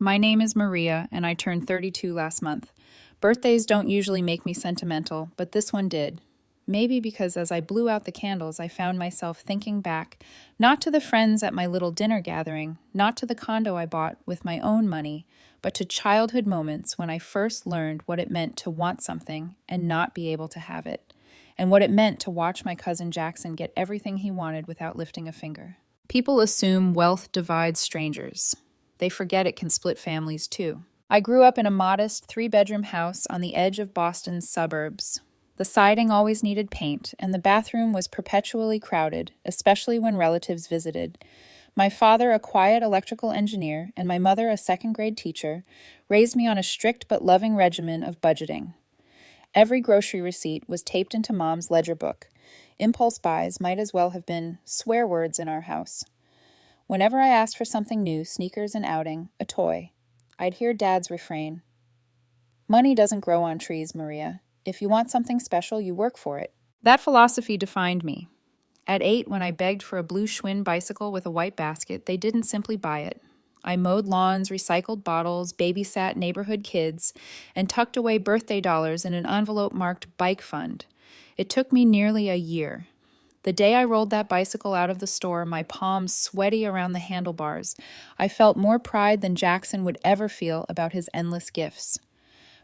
My name is Maria, and I turned 32 last month. Birthdays don't usually make me sentimental, but this one did. Maybe because as I blew out the candles, I found myself thinking back, not to the friends at my little dinner gathering, not to the condo I bought with my own money, but to childhood moments when I first learned what it meant to want something and not be able to have it, and what it meant to watch my cousin Jackson get everything he wanted without lifting a finger. People assume wealth divides strangers. They forget it can split families too. I grew up in a modest 3-bedroom house on the edge of Boston's suburbs. The siding always needed paint, and the bathroom was perpetually crowded, especially when relatives visited. My father, a quiet electrical engineer, and my mother, a second-grade teacher, raised me on a strict but loving regimen of budgeting. Every grocery receipt was taped into Mom's ledger book. Impulse buys might as well have been swear words in our house. Whenever I asked for something new, sneakers, an outing, a toy, I'd hear Dad's refrain. Money doesn't grow on trees, Maria. If you want something special, you work for it. That philosophy defined me. At 8, when I begged for a blue Schwinn bicycle with a white basket, they didn't simply buy it. I mowed lawns, recycled bottles, babysat neighborhood kids, and tucked away birthday dollars in an envelope marked Bike Fund. It took me nearly a year. The day I rolled that bicycle out of the store, my palms sweaty around the handlebars, I felt more pride than Jackson would ever feel about his endless gifts.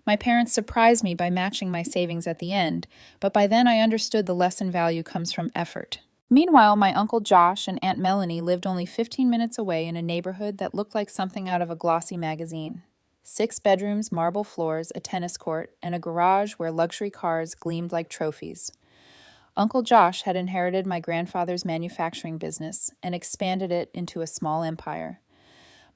My parents surprised me by matching my savings at the end, but by then I understood the lesson value comes from effort. Meanwhile, my Uncle Josh and Aunt Melanie lived only 15 minutes away in a neighborhood that looked like something out of a glossy magazine. 6 bedrooms, marble floors, a tennis court, and a garage where luxury cars gleamed like trophies. Uncle Josh had inherited my grandfather's manufacturing business and expanded it into a small empire.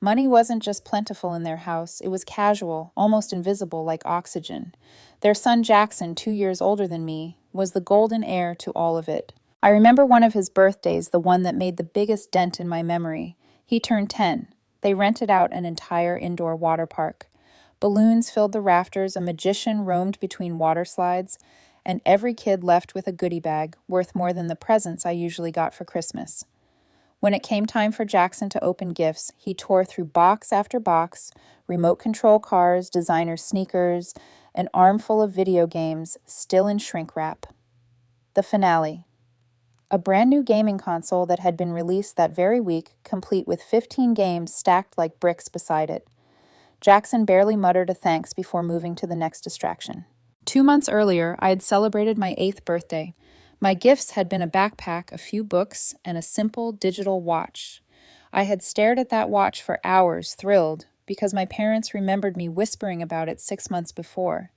Money wasn't just plentiful in their house, it was casual, almost invisible like oxygen. Their son Jackson, 2 years older than me, was the golden heir to all of it. I remember one of his birthdays, the one that made the biggest dent in my memory. He turned 10. They rented out an entire indoor water park. Balloons filled the rafters, a magician roamed between water slides, and every kid left with a goodie bag worth more than the presents I usually got for Christmas. When it came time for Jackson to open gifts, he tore through box after box, remote control cars, designer sneakers, an armful of video games, still in shrink wrap. The finale. A brand new gaming console that had been released that very week, complete with 15 games stacked like bricks beside it. Jackson barely muttered a thanks before moving to the next distraction. 2 months earlier, I had celebrated my 8th birthday. My gifts had been a backpack, a few books, and a simple digital watch. I had stared at that watch for hours, thrilled, because my parents remembered me whispering about it 6 months before.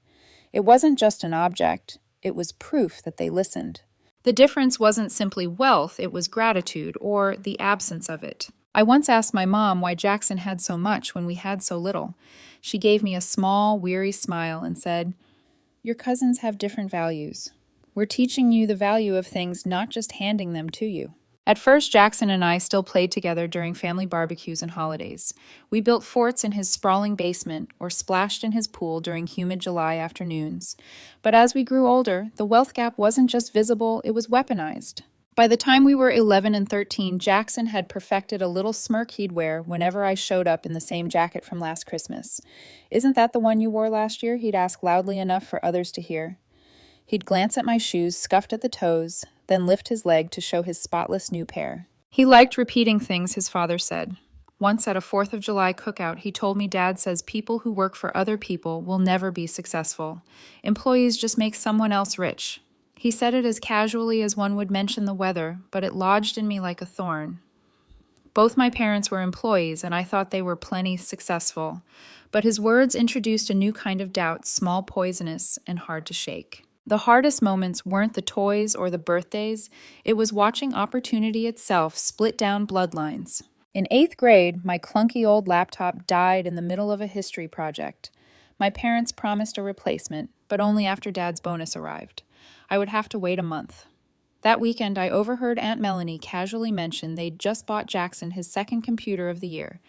It wasn't just an object, it was proof that they listened. The difference wasn't simply wealth, it was gratitude, or the absence of it. I once asked my mom why Jackson had so much when we had so little. She gave me a small, weary smile and said, "Your cousins have different values. We're teaching you the value of things, not just handing them to you." At first, Jackson and I still played together during family barbecues and holidays. We built forts in his sprawling basement or splashed in his pool during humid July afternoons. But as we grew older, the wealth gap wasn't just visible, it was weaponized. By the time we were 11 and 13, Jackson had perfected a little smirk he'd wear whenever I showed up in the same jacket from last Christmas. "Isn't that the one you wore last year?" he'd ask loudly enough for others to hear. He'd glance at my shoes, scuffed at the toes, then lift his leg to show his spotless new pair. He liked repeating things his father said. Once at a 4th of July cookout, he told me Dad says people who work for other people will never be successful. Employees just make someone else rich. He said it as casually as one would mention the weather, but it lodged in me like a thorn. Both my parents were employees, and I thought they were plenty successful. But his words introduced a new kind of doubt, small, poisonous, and hard to shake. The hardest moments weren't the toys or the birthdays, it was watching opportunity itself split down bloodlines. In 8th grade, my clunky old laptop died in the middle of a history project. My parents promised a replacement, but only after Dad's bonus arrived. I would have to wait a month. That weekend, I overheard Aunt Melanie casually mention they'd just bought Jackson his second computer of the year,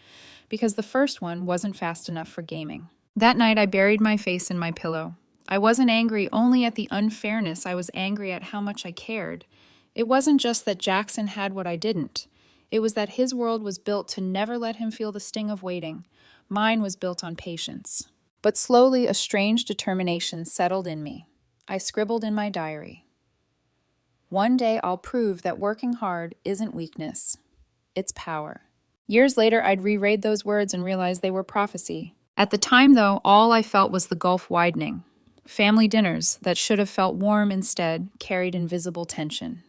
because the first one wasn't fast enough for gaming. That night, I buried my face in my pillow. I wasn't angry only at the unfairness, I was angry at how much I cared. It wasn't just that Jackson had what I didn't. It was that his world was built to never let him feel the sting of waiting. Mine was built on patience. But slowly, a strange determination settled in me. I scribbled in my diary. One day I'll prove that working hard isn't weakness, it's power. Years later, I'd reread those words and realize they were prophecy. At the time, though, all I felt was the gulf widening. Family dinners that should have felt warm instead carried invisible tension.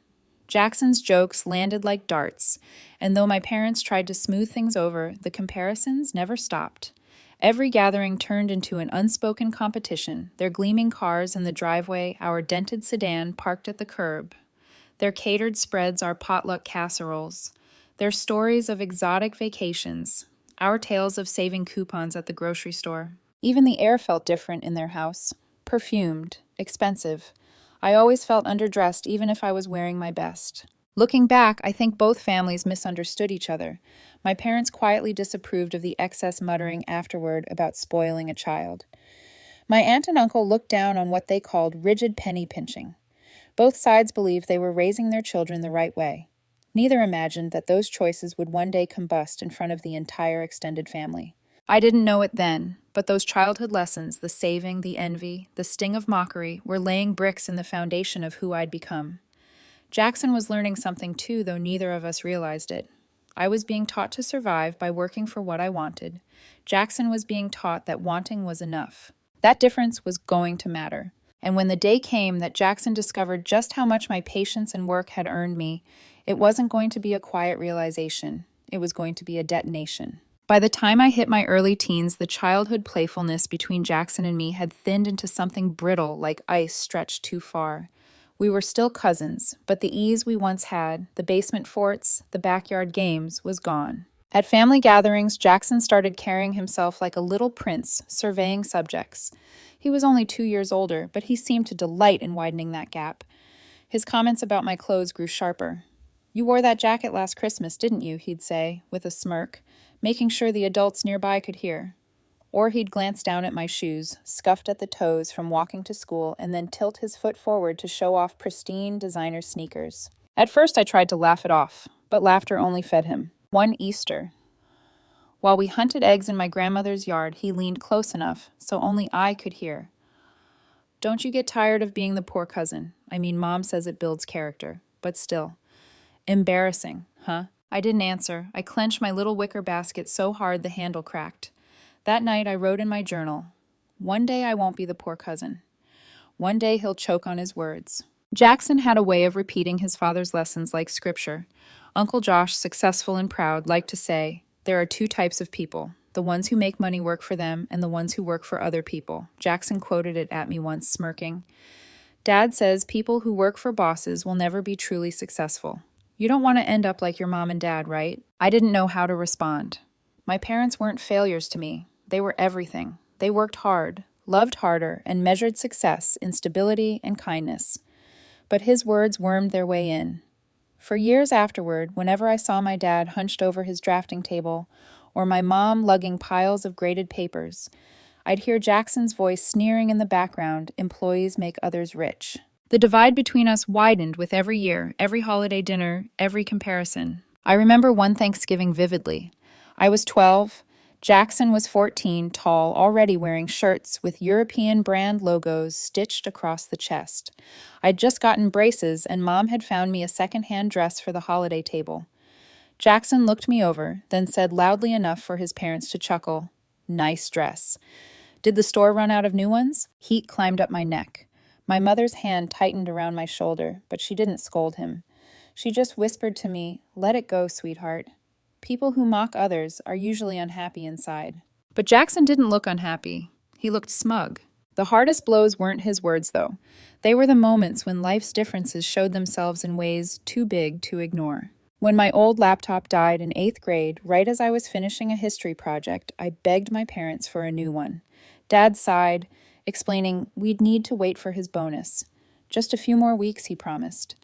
Jackson's jokes landed like darts, and though my parents tried to smooth things over, the comparisons never stopped. Every gathering turned into an unspoken competition, their gleaming cars in the driveway, our dented sedan parked at the curb. Their catered spreads, our potluck casseroles. Their stories of exotic vacations, our tales of saving coupons at the grocery store. Even the air felt different in their house. Perfumed, expensive. I always felt underdressed even if I was wearing my best. Looking back, I think both families misunderstood each other. My parents quietly disapproved of the excess muttering afterward about spoiling a child. My aunt and uncle looked down on what they called rigid penny pinching. Both sides believed they were raising their children the right way. Neither imagined that those choices would one day combust in front of the entire extended family. I didn't know it then, but those childhood lessons, the saving, the envy, the sting of mockery, were laying bricks in the foundation of who I'd become. Jackson was learning something too, though neither of us realized it. I was being taught to survive by working for what I wanted. Jackson was being taught that wanting was enough. That difference was going to matter. And when the day came that Jackson discovered just how much my patience and work had earned me, it wasn't going to be a quiet realization. It was going to be a detonation. By the time I hit my early teens, the childhood playfulness between Jackson and me had thinned into something brittle, like ice stretched too far. We were still cousins, but the ease we once had, the basement forts, the backyard games, was gone. At family gatherings, Jackson started carrying himself like a little prince, surveying subjects. He was only 2 years older, but he seemed to delight in widening that gap. His comments about my clothes grew sharper. "You wore that jacket last Christmas, didn't you?" he'd say, with a smirk, making sure the adults nearby could hear. Or he'd glance down at my shoes, scuffed at the toes from walking to school, and then tilt his foot forward to show off pristine designer sneakers. At first I tried to laugh it off, but laughter only fed him. One Easter, while we hunted eggs in my grandmother's yard, he leaned close enough so only I could hear. "Don't you get tired of being the poor cousin? I mean, Mom says it builds character, but still. Embarrassing, huh?" I didn't answer. I clenched my little wicker basket so hard the handle cracked. That night I wrote in my journal, "One day I won't be the poor cousin. One day he'll choke on his words." Jackson had a way of repeating his father's lessons like scripture. Uncle Josh, successful and proud, liked to say, "There are two types of people, the ones who make money work for them and the ones who work for other people." Jackson quoted it at me once, smirking. "Dad says people who work for bosses will never be truly successful. You don't want to end up like your mom and dad, right?" I didn't know how to respond. My parents weren't failures to me. They were everything. They worked hard, loved harder, and measured success in stability and kindness. But his words wormed their way in. For years afterward, whenever I saw my dad hunched over his drafting table or my mom lugging piles of graded papers, I'd hear Jackson's voice sneering in the background, "Employees make others rich." The divide between us widened with every year, every holiday dinner, every comparison. I remember one Thanksgiving vividly. I was 12. Jackson was 14, tall, already wearing shirts with European brand logos stitched across the chest. I'd just gotten braces, and Mom had found me a second-hand dress for the holiday table. Jackson looked me over, then said loudly enough for his parents to chuckle, "Nice dress." Did the store run out of new ones? Heat climbed up my neck. My mother's hand tightened around my shoulder, but she didn't scold him. She just whispered to me, "Let it go, sweetheart. People who mock others are usually unhappy inside." But Jackson didn't look unhappy. He looked smug. The hardest blows weren't his words, though. They were the moments when life's differences showed themselves in ways too big to ignore. When my old laptop died in 8th grade, right as I was finishing a history project, I begged my parents for a new one. Dad sighed, explaining we'd need to wait for his bonus. Just a few more weeks, he promised.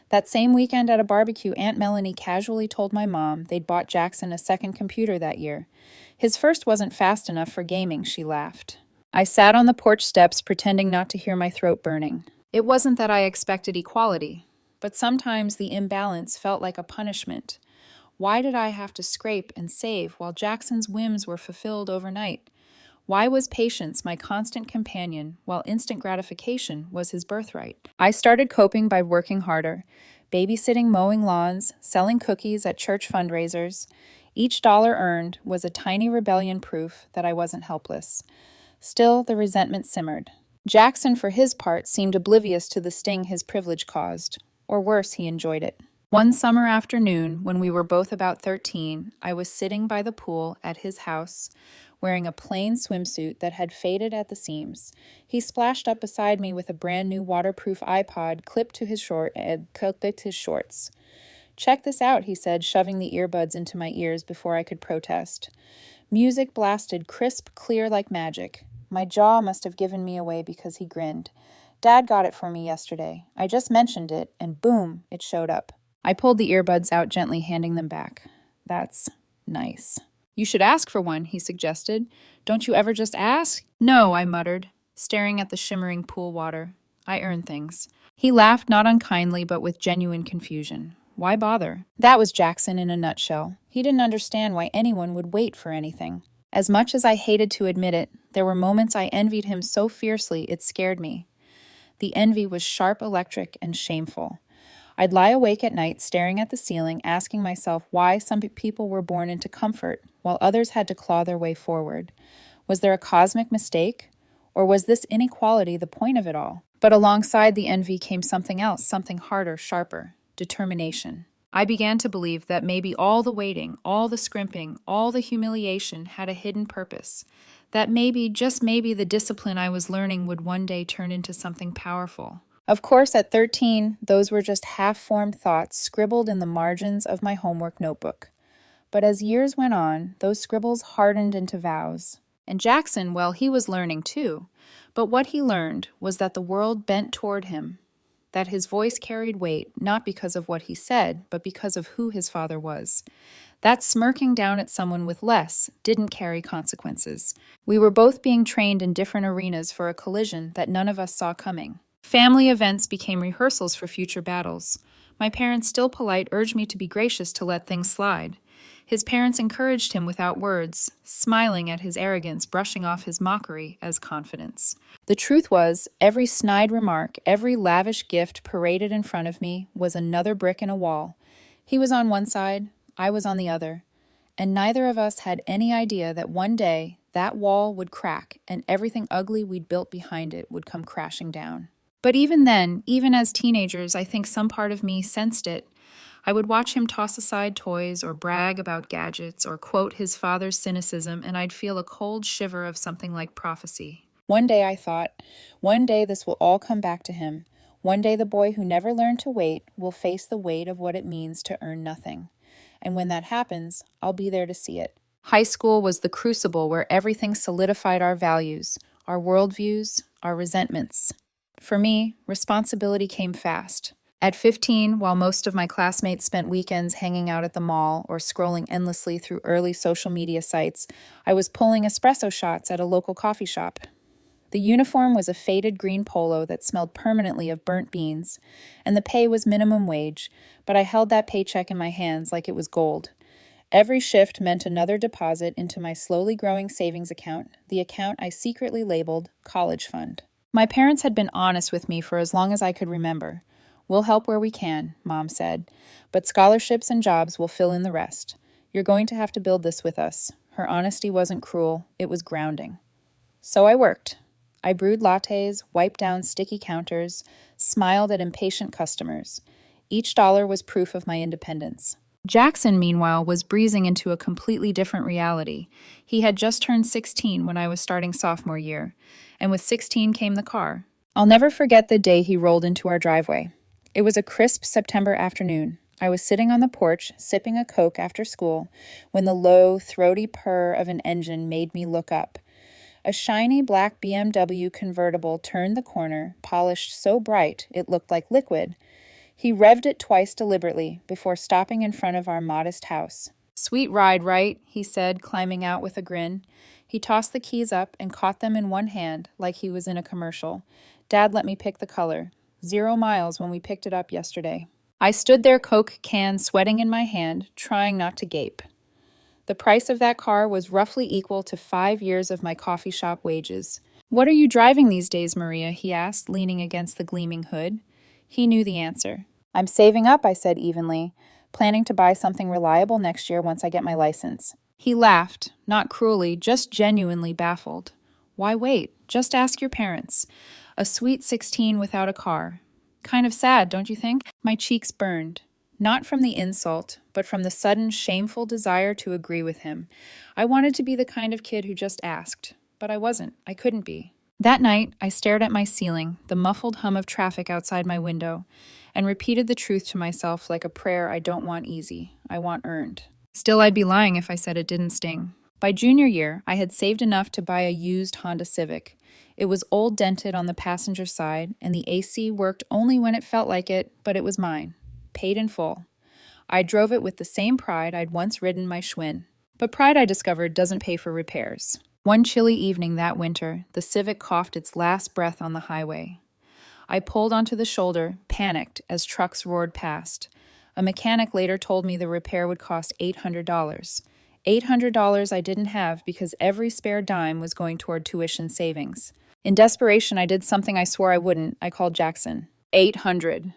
That same weekend at a barbecue, Aunt Melanie casually told my mom they'd bought Jackson a second computer that year. His first wasn't fast enough for gaming, she laughed. I sat on the porch steps pretending not to hear my throat burning. It wasn't that I expected equality, but sometimes the imbalance felt like a punishment. Why did I have to scrape and save while Jackson's whims were fulfilled overnight? Why was patience my constant companion while instant gratification was his birthright? I started coping by working harder, babysitting, mowing lawns, selling cookies at church fundraisers. Each dollar earned was a tiny rebellion proof that I wasn't helpless. Still, the resentment simmered. Jackson, for his part, seemed oblivious to the sting his privilege caused. Or worse, he enjoyed it. One summer afternoon, when we were both about 13, I was sitting by the pool at his house, wearing a plain swimsuit that had faded at the seams. He splashed up beside me with a brand new waterproof iPod clipped to his shorts. "Check this out," he said, shoving the earbuds into my ears before I could protest. Music blasted crisp, clear like magic. My jaw must have given me away because he grinned. "Dad got it for me yesterday. I just mentioned it, and boom, it showed up." I pulled the earbuds out gently, handing them back. "That's nice." "You should ask for one," he suggested. "Don't you ever just ask?" "No," I muttered, staring at the shimmering pool water. "I earn things." He laughed, not unkindly, but with genuine confusion. Why bother? That was Jackson in a nutshell. He didn't understand why anyone would wait for anything. As much as I hated to admit it, there were moments I envied him so fiercely it scared me. The envy was sharp, electric, and shameful. I'd lie awake at night staring at the ceiling, asking myself why some people were born into comfort while others had to claw their way forward. Was there a cosmic mistake? Or was this inequality the point of it all? But alongside the envy came something else, something harder, sharper: determination. I began to believe that maybe all the waiting, all the scrimping, all the humiliation had a hidden purpose. That maybe, just maybe, the discipline I was learning would one day turn into something powerful. Of course, at 13, those were just half-formed thoughts scribbled in the margins of my homework notebook. But as years went on, those scribbles hardened into vows. And Jackson, well, he was learning too. But what he learned was that the world bent toward him, that his voice carried weight, not because of what he said, but because of who his father was. That smirking down at someone with less didn't carry consequences. We were both being trained in different arenas for a collision that none of us saw coming. Family events became rehearsals for future battles. My parents, still polite, urged me to be gracious, to let things slide. His parents encouraged him without words, smiling at his arrogance, brushing off his mockery as confidence. The truth was, every snide remark, every lavish gift paraded in front of me was another brick in a wall. He was on one side, I was on the other. And neither of us had any idea that one day that wall would crack and everything ugly we'd built behind it would come crashing down. But even then, even as teenagers, I think some part of me sensed it. I would watch him toss aside toys or brag about gadgets or quote his father's cynicism, and I'd feel a cold shiver of something like prophecy. One day, I thought, one day this will all come back to him. One day the boy who never learned to wait will face the weight of what it means to earn nothing. And when that happens, I'll be there to see it. High school was the crucible where everything solidified our values, our worldviews, our resentments. For me, responsibility came fast. At 15, while most of my classmates spent weekends hanging out at the mall or scrolling endlessly through early social media sites, I was pulling espresso shots at a local coffee shop. The uniform was a faded green polo that smelled permanently of burnt beans, and the pay was minimum wage, but I held that paycheck in my hands like it was gold. Every shift meant another deposit into my slowly growing savings account, the account I secretly labeled college fund. My parents had been honest with me for as long as I could remember. "We'll help where we can," Mom said, "but scholarships and jobs will fill in the rest. You're going to have to build this with us." Her honesty wasn't cruel, it was grounding. So I worked. I brewed lattes, wiped down sticky counters, smiled at impatient customers. Each dollar was proof of my independence. Jackson, meanwhile, was breezing into a completely different reality. He had just turned 16 when I was starting sophomore year, and with 16 came the car. I'll never forget the day he rolled into our driveway. It was a crisp September afternoon. I was sitting on the porch, sipping a Coke after school, when the low, throaty purr of an engine made me look up. A shiny black BMW convertible turned the corner, polished so bright it looked like liquid. He revved it twice deliberately before stopping in front of our modest house. "Sweet ride, right?" he said, climbing out with a grin. He tossed the keys up and caught them in one hand like he was in a commercial. "Dad let me pick the color. 0 miles when we picked it up yesterday." I stood there, Coke can sweating in my hand, trying not to gape. The price of that car was roughly equal to 5 years of my coffee shop wages. "What are you driving these days, Maria?" he asked, leaning against the gleaming hood. He knew the answer. "I'm saving up," I said evenly, "planning to buy something reliable next year once I get my license." He laughed, not cruelly, just genuinely baffled. "Why wait? Just ask your parents. A sweet 16 without a car. Kind of sad, don't you think?" My cheeks burned. Not from the insult, but from the sudden, shameful desire to agree with him. I wanted to be the kind of kid who just asked, but I wasn't. I couldn't be. That night, I stared at my ceiling, the muffled hum of traffic outside my window, and repeated the truth to myself like a prayer I don't want easy, I want earned. Still, I'd be lying if I said it didn't sting. By junior year, I had saved enough to buy a used Honda Civic. It was old dented on the passenger side, and the AC worked only when it felt like it, but it was mine. Paid in full. I drove it with the same pride I'd once ridden my Schwinn. But pride, I discovered, doesn't pay for repairs. One chilly evening that winter, the Civic coughed its last breath on the highway. I pulled onto the shoulder, panicked, as trucks roared past. A mechanic later told me the repair would cost $800. $800 I didn't have because every spare dime was going toward tuition savings. In desperation, I did something I swore I wouldn't. I called Jackson. 800.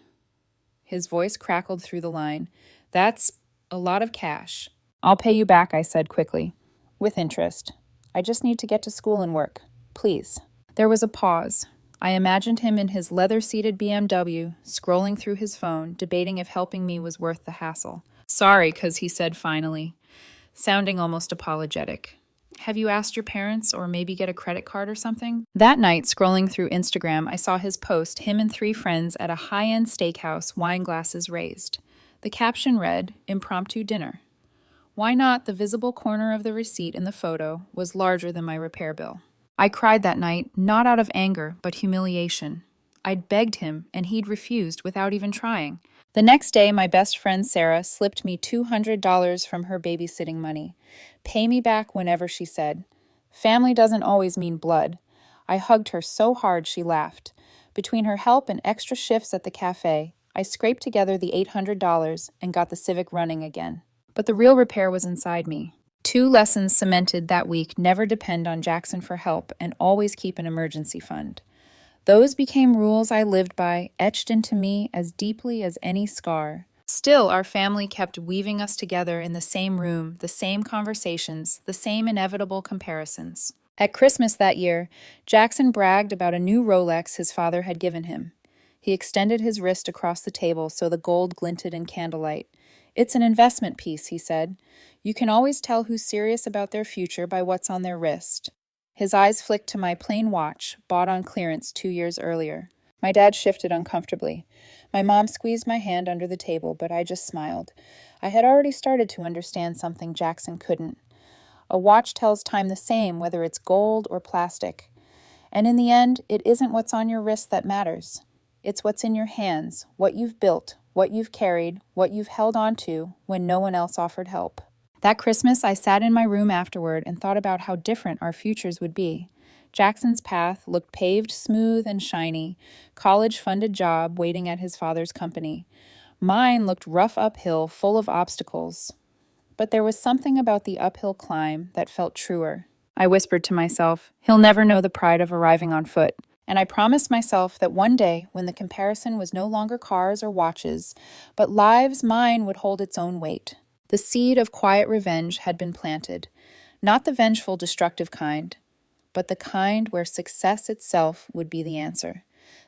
His voice crackled through the line. "That's a lot of cash." "I'll pay you back," I said quickly. "With interest. I just need to get to school and work. Please." There was a pause. I imagined him in his leather-seated BMW, scrolling through his phone, debating if helping me was worth the hassle. "Sorry," he said finally, sounding almost apologetic. "Have you asked your parents, or maybe get a credit card or something?" That night, scrolling through Instagram, I saw his post, him and 3 friends at a high-end steakhouse, wine glasses raised. The caption read, "Impromptu dinner." Why not, the visible corner of the receipt in the photo was larger than my repair bill. I cried that night, not out of anger, but humiliation. I'd begged him, and he'd refused without even trying. The next day, my best friend Sarah slipped me $200 from her babysitting money. "Pay me back whenever," she said. Family doesn't always mean blood. I hugged her so hard she laughed. Between her help and extra shifts at the cafe, I scraped together the $800 and got the Civic running again. But the real repair was inside me. 2 lessons cemented that week: never depend on Jackson for help and always keep an emergency fund. Those became rules I lived by, etched into me as deeply as any scar. Still, our family kept weaving us together in the same room, the same conversations, the same inevitable comparisons. At Christmas that year, Jackson bragged about a new Rolex his father had given him. He extended his wrist across the table so the gold glinted in candlelight. "It's an investment piece," he said. "You can always tell who's serious about their future by what's on their wrist." His eyes flicked to my plain watch, bought on clearance 2 years earlier. My dad shifted uncomfortably. My mom squeezed my hand under the table, but I just smiled. I had already started to understand something Jackson couldn't. A watch tells time the same, whether it's gold or plastic. And in the end, it isn't what's on your wrist that matters. It's what's in your hands, what you've built, what you've carried, what you've held on to when no one else offered help. That Christmas, I sat in my room afterward and thought about how different our futures would be. Jackson's path looked paved, smooth, and shiny, college-funded job waiting at his father's company. Mine looked rough uphill, full of obstacles. But there was something about the uphill climb that felt truer. I whispered to myself, "He'll never know the pride of arriving on foot." And I promised myself that one day, when the comparison was no longer cars or watches, but lives, mine would hold its own weight. The seed of quiet revenge had been planted, not the vengeful, destructive kind, but the kind where success itself would be the answer,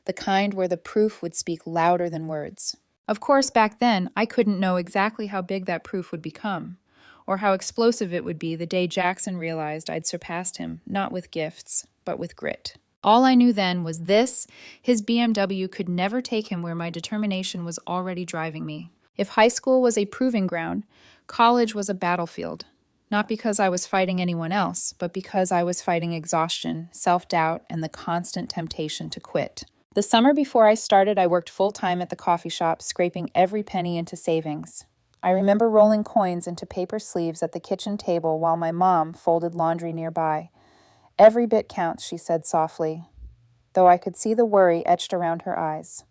the kind where the proof would speak louder than words. Of course, back then, I couldn't know exactly how big that proof would become, or how explosive it would be the day Jackson realized I'd surpassed him, not with gifts, but with grit. All I knew then was this: his BMW could never take him where my determination was already driving me. If high school was a proving ground, college was a battlefield. Not because I was fighting anyone else, but because I was fighting exhaustion, self-doubt, and the constant temptation to quit. The summer before I started, I worked full-time at the coffee shop, scraping every penny into savings. I remember rolling coins into paper sleeves at the kitchen table while my mom folded laundry nearby. "Every bit counts," she said softly, though I could see the worry etched around her eyes.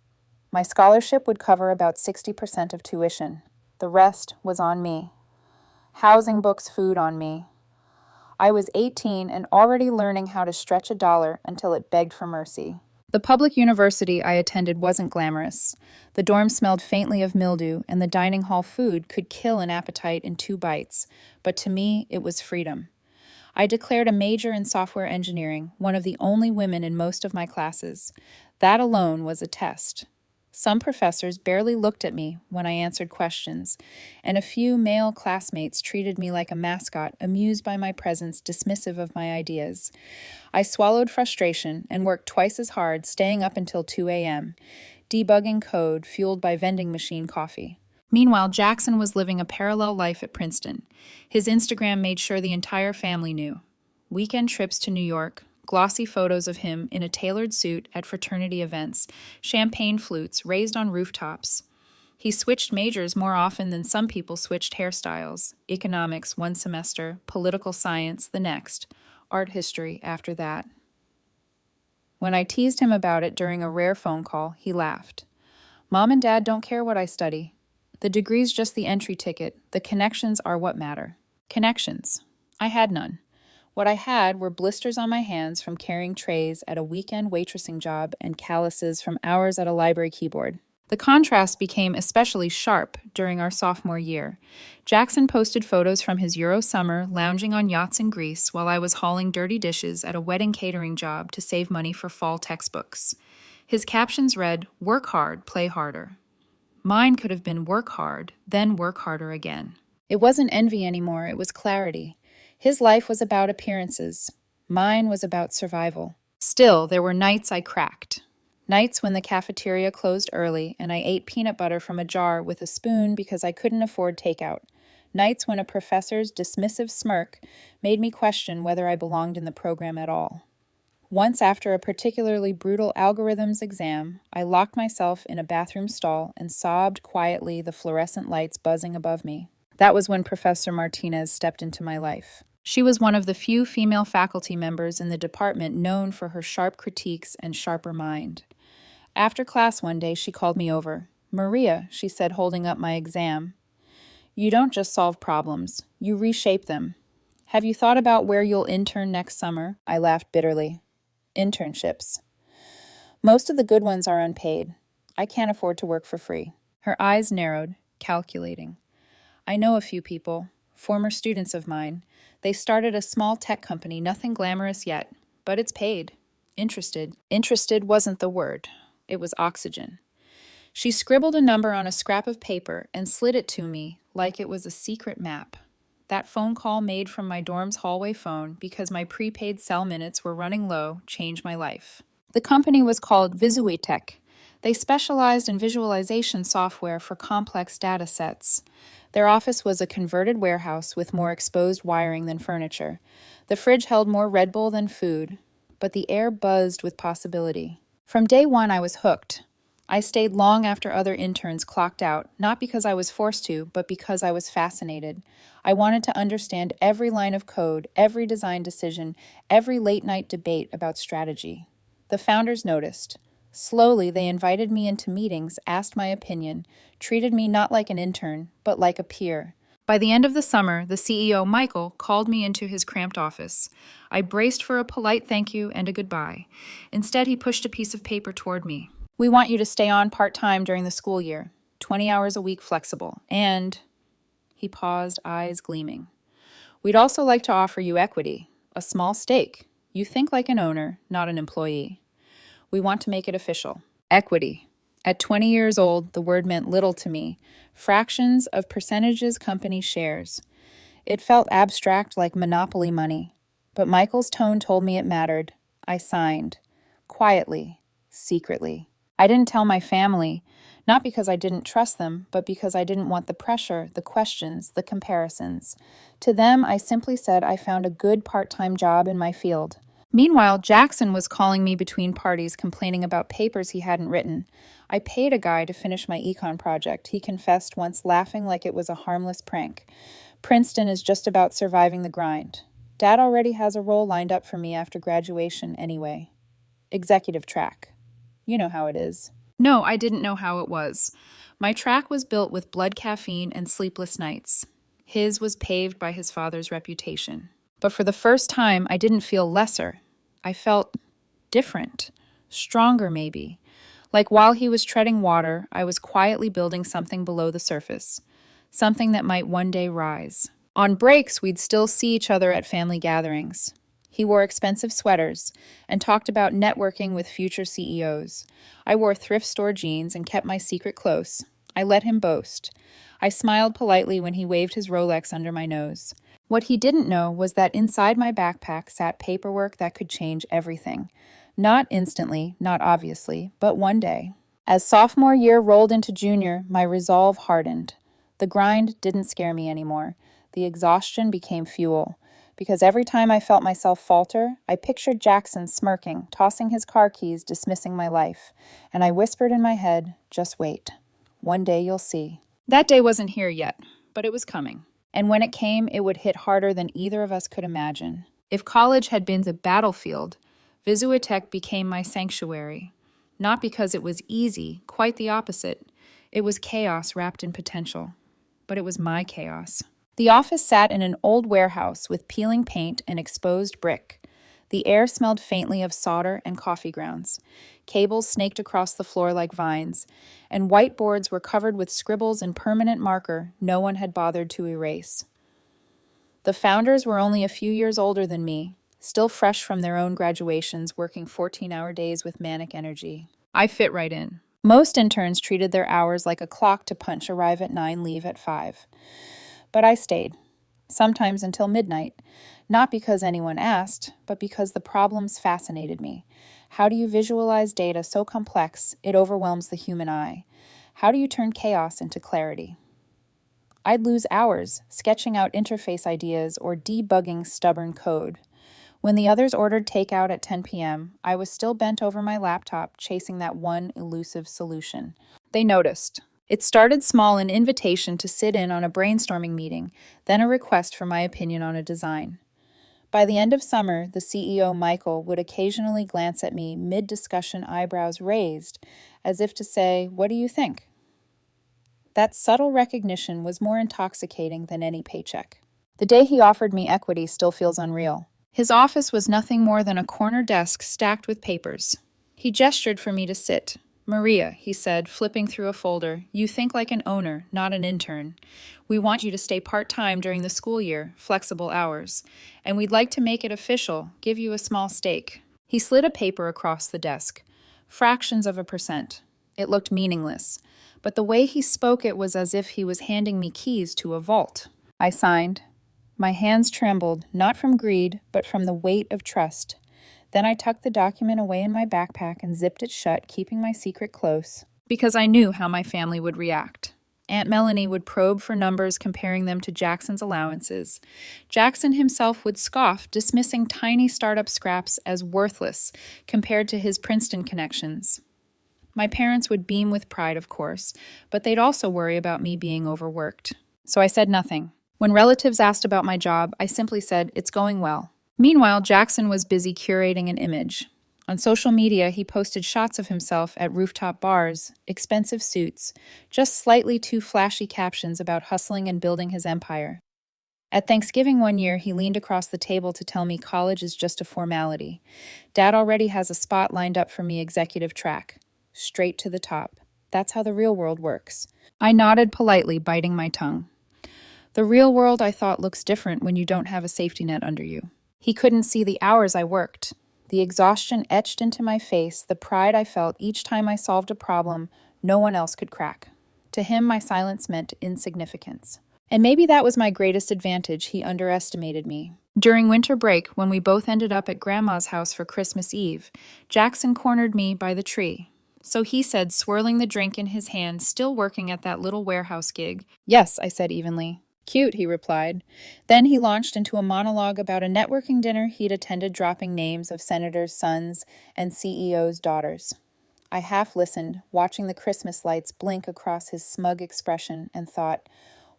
My scholarship would cover about 60% of tuition. The rest was on me. Housing, books, food on me. I was 18 and already learning how to stretch a dollar until it begged for mercy. The public university I attended wasn't glamorous. The dorm smelled faintly of mildew, and the dining hall food could kill an appetite in 2 bites. But to me, it was freedom. I declared a major in software engineering, one of the only women in most of my classes. That alone was a test. Some professors barely looked at me when I answered questions, and a few male classmates treated me like a mascot, amused by my presence, dismissive of my ideas. I swallowed frustration and worked twice as hard, staying up until 2 a.m., debugging code fueled by vending machine coffee. Meanwhile, Jackson was living a parallel life at Princeton. His Instagram made sure the entire family knew. Weekend trips to New York, glossy photos of him in a tailored suit at fraternity events, champagne flutes raised on rooftops. He switched majors more often than some people switched hairstyles. Economics one semester, political science the next, art history after that. When I teased him about it during a rare phone call, he laughed. Mom and Dad don't care what I study. The degree's just the entry ticket. The connections are what matter. Connections. I had none. What I had were blisters on my hands from carrying trays at a weekend waitressing job and calluses from hours at a library keyboard. The contrast became especially sharp during our sophomore year. Jackson posted photos from his Euro summer lounging on yachts in Greece while I was hauling dirty dishes at a wedding catering job to save money for fall textbooks. His captions read, "Work hard, play harder." Mine could have been work hard, then work harder again. It wasn't envy anymore, it was clarity. His life was about appearances. Mine was about survival. Still, there were nights I cracked. Nights when the cafeteria closed early and I ate peanut butter from a jar with a spoon because I couldn't afford takeout. Nights when a professor's dismissive smirk made me question whether I belonged in the program at all. Once, after a particularly brutal algorithms exam, I locked myself in a bathroom stall and sobbed quietly, the fluorescent lights buzzing above me. That was when Professor Martinez stepped into my life. She was one of the few female faculty members in the department known for her sharp critiques and sharper mind. After class one day, she called me over. "Maria," she said, holding up my exam, "you don't just solve problems, you reshape them. Have you thought about where you'll intern next summer?" I laughed bitterly. Internships. Most of the good ones are unpaid. I can't afford to work for free. Her eyes narrowed, calculating. I know a few people, former students of mine. They started a small tech company, nothing glamorous yet, but it's paid. Interested. Interested wasn't the word. It was oxygen. She scribbled a number on a scrap of paper and slid it to me like it was a secret map. That phone call made from my dorm's hallway phone because my prepaid cell minutes were running low changed my life. The company was called Visuitech. They specialized in visualization software for complex data sets. Their office was a converted warehouse with more exposed wiring than furniture. The fridge held more Red Bull than food, but the air buzzed with possibility. From day one, I was hooked. I stayed long after other interns clocked out, not because I was forced to, but because I was fascinated. I wanted to understand every line of code, every design decision, every late-night debate about strategy. The founders noticed. Slowly, they invited me into meetings, asked my opinion, treated me not like an intern, but like a peer. By the end of the summer, the CEO, Michael, called me into his cramped office. I braced for a polite thank you and a goodbye. Instead, he pushed a piece of paper toward me. "We want you to stay on part-time during the school year, 20 hours a week flexible, and..." He paused, eyes gleaming. "We'd also like to offer you equity, a small stake. You think like an owner, not an employee. We want to make it official." Equity. At 20 years old, the word meant little to me. Fractions of percentages company shares. It felt abstract like monopoly money. But Michael's tone told me it mattered. I signed. Quietly. Secretly. I didn't tell my family, not because I didn't trust them, but because I didn't want the pressure, the questions, the comparisons. To them, I simply said I found a good part-time job in my field. Meanwhile, Jackson was calling me between parties, complaining about papers he hadn't written. I paid a guy to finish my econ project, he confessed once, laughing like it was a harmless prank. Princeton is just about surviving the grind. Dad already has a role lined up for me after graduation anyway. Executive track. You know how it is. No, I didn't know how it was. My track was built with blood caffeine and sleepless nights. His was paved by his father's reputation. But for the first time, I didn't feel lesser. I felt different, stronger maybe. Like while he was treading water, I was quietly building something below the surface, something that might one day rise. On breaks, we'd still see each other at family gatherings. He wore expensive sweaters and talked about networking with future CEOs. I wore thrift store jeans and kept my secret close. I let him boast. I smiled politely when he waved his Rolex under my nose. What he didn't know was that inside my backpack sat paperwork that could change everything. Not instantly, not obviously, but one day. As sophomore year rolled into junior, my resolve hardened. The grind didn't scare me anymore. The exhaustion became fuel. Because every time I felt myself falter, I pictured Jackson smirking, tossing his car keys, dismissing my life. And I whispered in my head, just wait. One day you'll see. That day wasn't here yet, but it was coming. And when it came, it would hit harder than either of us could imagine. If college had been the battlefield, Visuitech became my sanctuary. Not because it was easy, quite the opposite. It was chaos wrapped in potential. But it was my chaos. The office sat in an old warehouse with peeling paint and exposed brick. The air smelled faintly of solder and coffee grounds. Cables snaked across the floor like vines, and whiteboards were covered with scribbles in permanent marker no one had bothered to erase. The founders were only a few years older than me, still fresh from their own graduations, working 14-hour days with manic energy. I fit right in. Most interns treated their hours like a clock to punch, arrive at 9, leave at 5. But I stayed, sometimes until midnight, not because anyone asked, but because the problems fascinated me. How do you visualize data so complex it overwhelms the human eye? How do you turn chaos into clarity? I'd lose hours sketching out interface ideas or debugging stubborn code. When the others ordered takeout at 10 p.m., I was still bent over my laptop chasing that one elusive solution. They noticed. It started small, an invitation to sit in on a brainstorming meeting, then a request for my opinion on a design. By the end of summer, the CEO, Michael, would occasionally glance at me mid-discussion, eyebrows raised, as if to say, "What do you think?" That subtle recognition was more intoxicating than any paycheck. The day he offered me equity still feels unreal. His office was nothing more than a corner desk stacked with papers. He gestured for me to sit. "Maria," he said, flipping through a folder, "you think like an owner, not an intern. We want you to stay part-time during the school year, flexible hours. And we'd like to make it official, give you a small stake." He slid a paper across the desk. Fractions of a percent. It looked meaningless. But the way he spoke it was as if he was handing me keys to a vault. I signed. My hands trembled, not from greed, but from the weight of trust. Then I tucked the document away in my backpack and zipped it shut, keeping my secret close. Because I knew how my family would react. Aunt Melanie would probe for numbers, comparing them to Jackson's allowances. Jackson himself would scoff, dismissing tiny startup scraps as worthless compared to his Princeton connections. My parents would beam with pride, of course, but they'd also worry about me being overworked. So I said nothing. When relatives asked about my job, I simply said, "It's going well." Meanwhile, Jackson was busy curating an image. On social media, he posted shots of himself at rooftop bars, expensive suits, just slightly too flashy captions about hustling and building his empire. At Thanksgiving one year, he leaned across the table to tell me college is just a formality. Dad already has a spot lined up for me, executive track. Straight to the top. That's how the real world works. I nodded politely, biting my tongue. The real world, I thought, looks different when you don't have a safety net under you. He couldn't see the hours I worked, the exhaustion etched into my face, the pride I felt each time I solved a problem no one else could crack. To him, my silence meant insignificance. And maybe that was my greatest advantage. He underestimated me. During winter break, when we both ended up at Grandma's house for Christmas Eve, Jackson cornered me by the tree. "So he said, swirling the drink in his hand, still working at that little warehouse gig." "Yes," I said evenly. "Cute," he replied. Then he launched into a monologue about a networking dinner he'd attended, dropping names of senators' sons and CEOs' daughters. I half listened, watching the Christmas lights blink across his smug expression, and thought,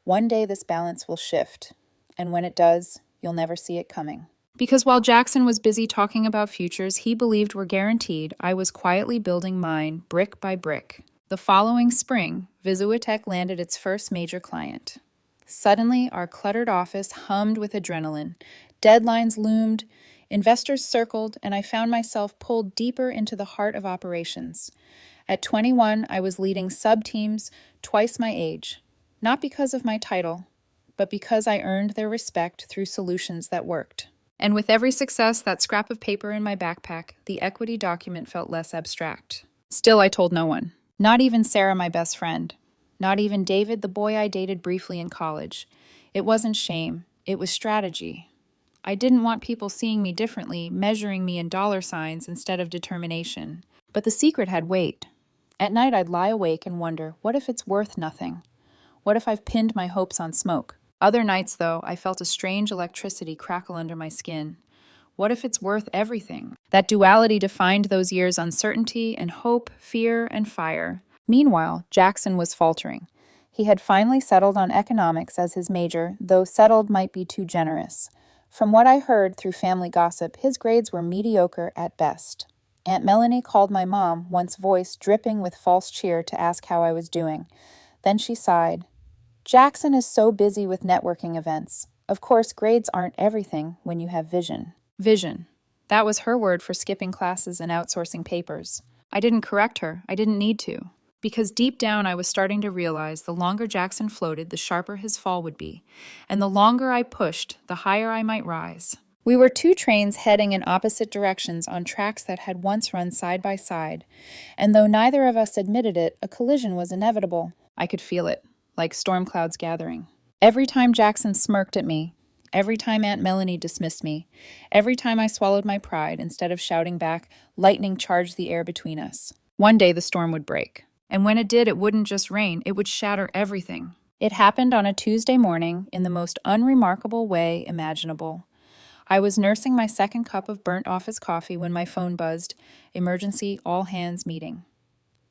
one day this balance will shift, and when it does, you'll never see it coming. Because while Jackson was busy talking about futures he believed were guaranteed, I was quietly building mine brick by brick. The following spring, Visuitech landed its first major client. Suddenly, our cluttered office hummed with adrenaline. Deadlines loomed, investors circled, and I found myself pulled deeper into the heart of operations. At 21, I was leading sub-teams twice my age, not because of my title, but because I earned their respect through solutions that worked. And with every success, that scrap of paper in my backpack, the equity document felt less abstract. Still, I told no one. Not even Sarah, my best friend. Not even David, the boy I dated briefly in college. It wasn't shame, it was strategy. I didn't want people seeing me differently, measuring me in dollar signs instead of determination. But the secret had weight. At night, I'd lie awake and wonder, what if it's worth nothing? What if I've pinned my hopes on smoke? Other nights, though, I felt a strange electricity crackle under my skin. What if it's worth everything? That duality defined those years: uncertainty and hope, fear and fire. Meanwhile, Jackson was faltering. He had finally settled on economics as his major, though settled might be too generous. From what I heard through family gossip, his grades were mediocre at best. Aunt Melanie called my mom, once voice dripping with false cheer, to ask how I was doing. Then she sighed. Jackson is so busy with networking events. Of course, grades aren't everything when you have vision. Vision. That was her word for skipping classes and outsourcing papers. I didn't correct her. I didn't need to. Because deep down I was starting to realize the longer Jackson floated, the sharper his fall would be. And the longer I pushed, the higher I might rise. We were two trains heading in opposite directions on tracks that had once run side by side. And though neither of us admitted it, a collision was inevitable. I could feel it, like storm clouds gathering. Every time Jackson smirked at me, every time Aunt Melanie dismissed me, every time I swallowed my pride instead of shouting back, lightning charged the air between us. One day the storm would break. And when it did, it wouldn't just rain, it would shatter everything. It happened on a Tuesday morning in the most unremarkable way imaginable. I was nursing my second cup of burnt office coffee when my phone buzzed. Emergency all-hands meeting.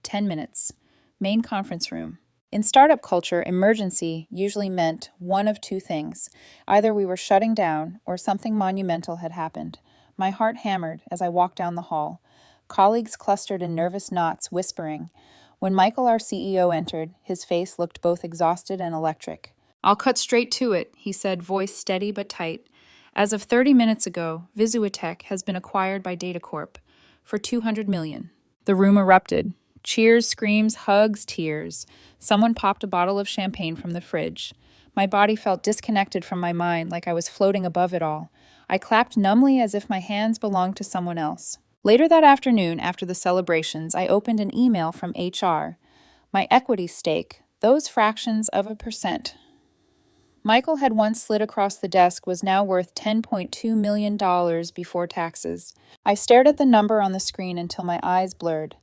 10 minutes. Main conference room. In startup culture, emergency usually meant one of two things. Either we were shutting down or something monumental had happened. My heart hammered as I walked down the hall. Colleagues clustered in nervous knots, whispering. When Michael, our CEO, entered, his face looked both exhausted and electric. "I'll cut straight to it," he said, voice steady but tight. "As of 30 minutes ago, Visuitech has been acquired by Datacorp for $200 million. The room erupted. Cheers, screams, hugs, tears. Someone popped a bottle of champagne from the fridge. My body felt disconnected from my mind, like I was floating above it all. I clapped numbly as if my hands belonged to someone else. Later that afternoon, after the celebrations, I opened an email from HR. My equity stake, those fractions of a percent. Michael had once slid across the desk was now worth $10.2 million before taxes. I stared at the number on the screen until my eyes blurred.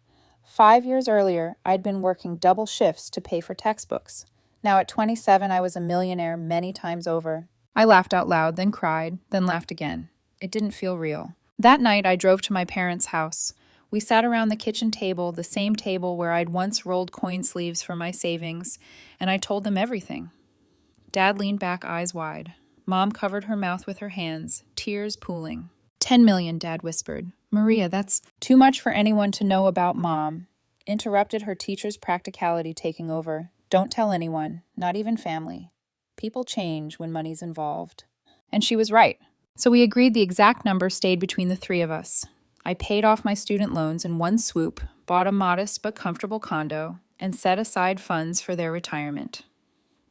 5 years earlier, I'd been working double shifts to pay for textbooks. Now at 27, I was a millionaire many times over. I laughed out loud, then cried, then laughed again. It didn't feel real. That night, I drove to my parents' house. We sat around the kitchen table, the same table where I'd once rolled coin sleeves for my savings, and I told them everything. Dad leaned back, eyes wide. Mom covered her mouth with her hands, tears pooling. 10 million, Dad whispered. Maria, that's too much for anyone to know about, Mom. Interrupted, her teacher's practicality taking over. Don't tell anyone, not even family. People change when money's involved. And she was right. So we agreed the exact number stayed between the three of us. I paid off my student loans in one swoop, bought a modest but comfortable condo, and set aside funds for their retirement.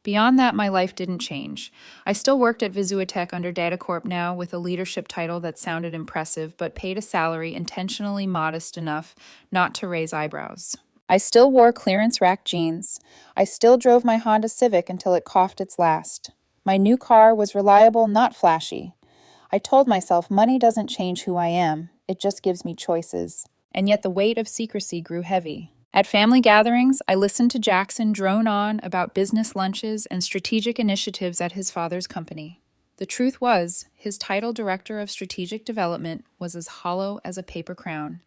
Beyond that, my life didn't change. I still worked at Visuitech under Datacorp now with a leadership title that sounded impressive, but paid a salary intentionally modest enough not to raise eyebrows. I still wore clearance rack jeans. I still drove my Honda Civic until it coughed its last. My new car was reliable, not flashy. I told myself money doesn't change who I am, it just gives me choices. And yet the weight of secrecy grew heavy. At family gatherings, I listened to Jackson drone on about business lunches and strategic initiatives at his father's company. The truth was, his title Director of Strategic Development was as hollow as a paper crown.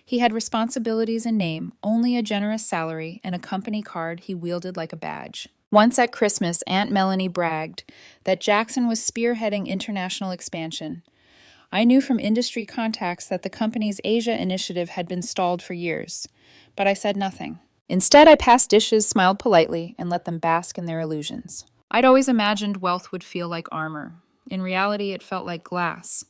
He had responsibilities in name, only a generous salary, and a company card he wielded like a badge. Once at Christmas, Aunt Melanie bragged that Jackson was spearheading international expansion. I knew from industry contacts that the company's Asia initiative had been stalled for years, but I said nothing. Instead, I passed dishes, smiled politely, and let them bask in their illusions. I'd always imagined wealth would feel like armor. In reality, it felt like glass.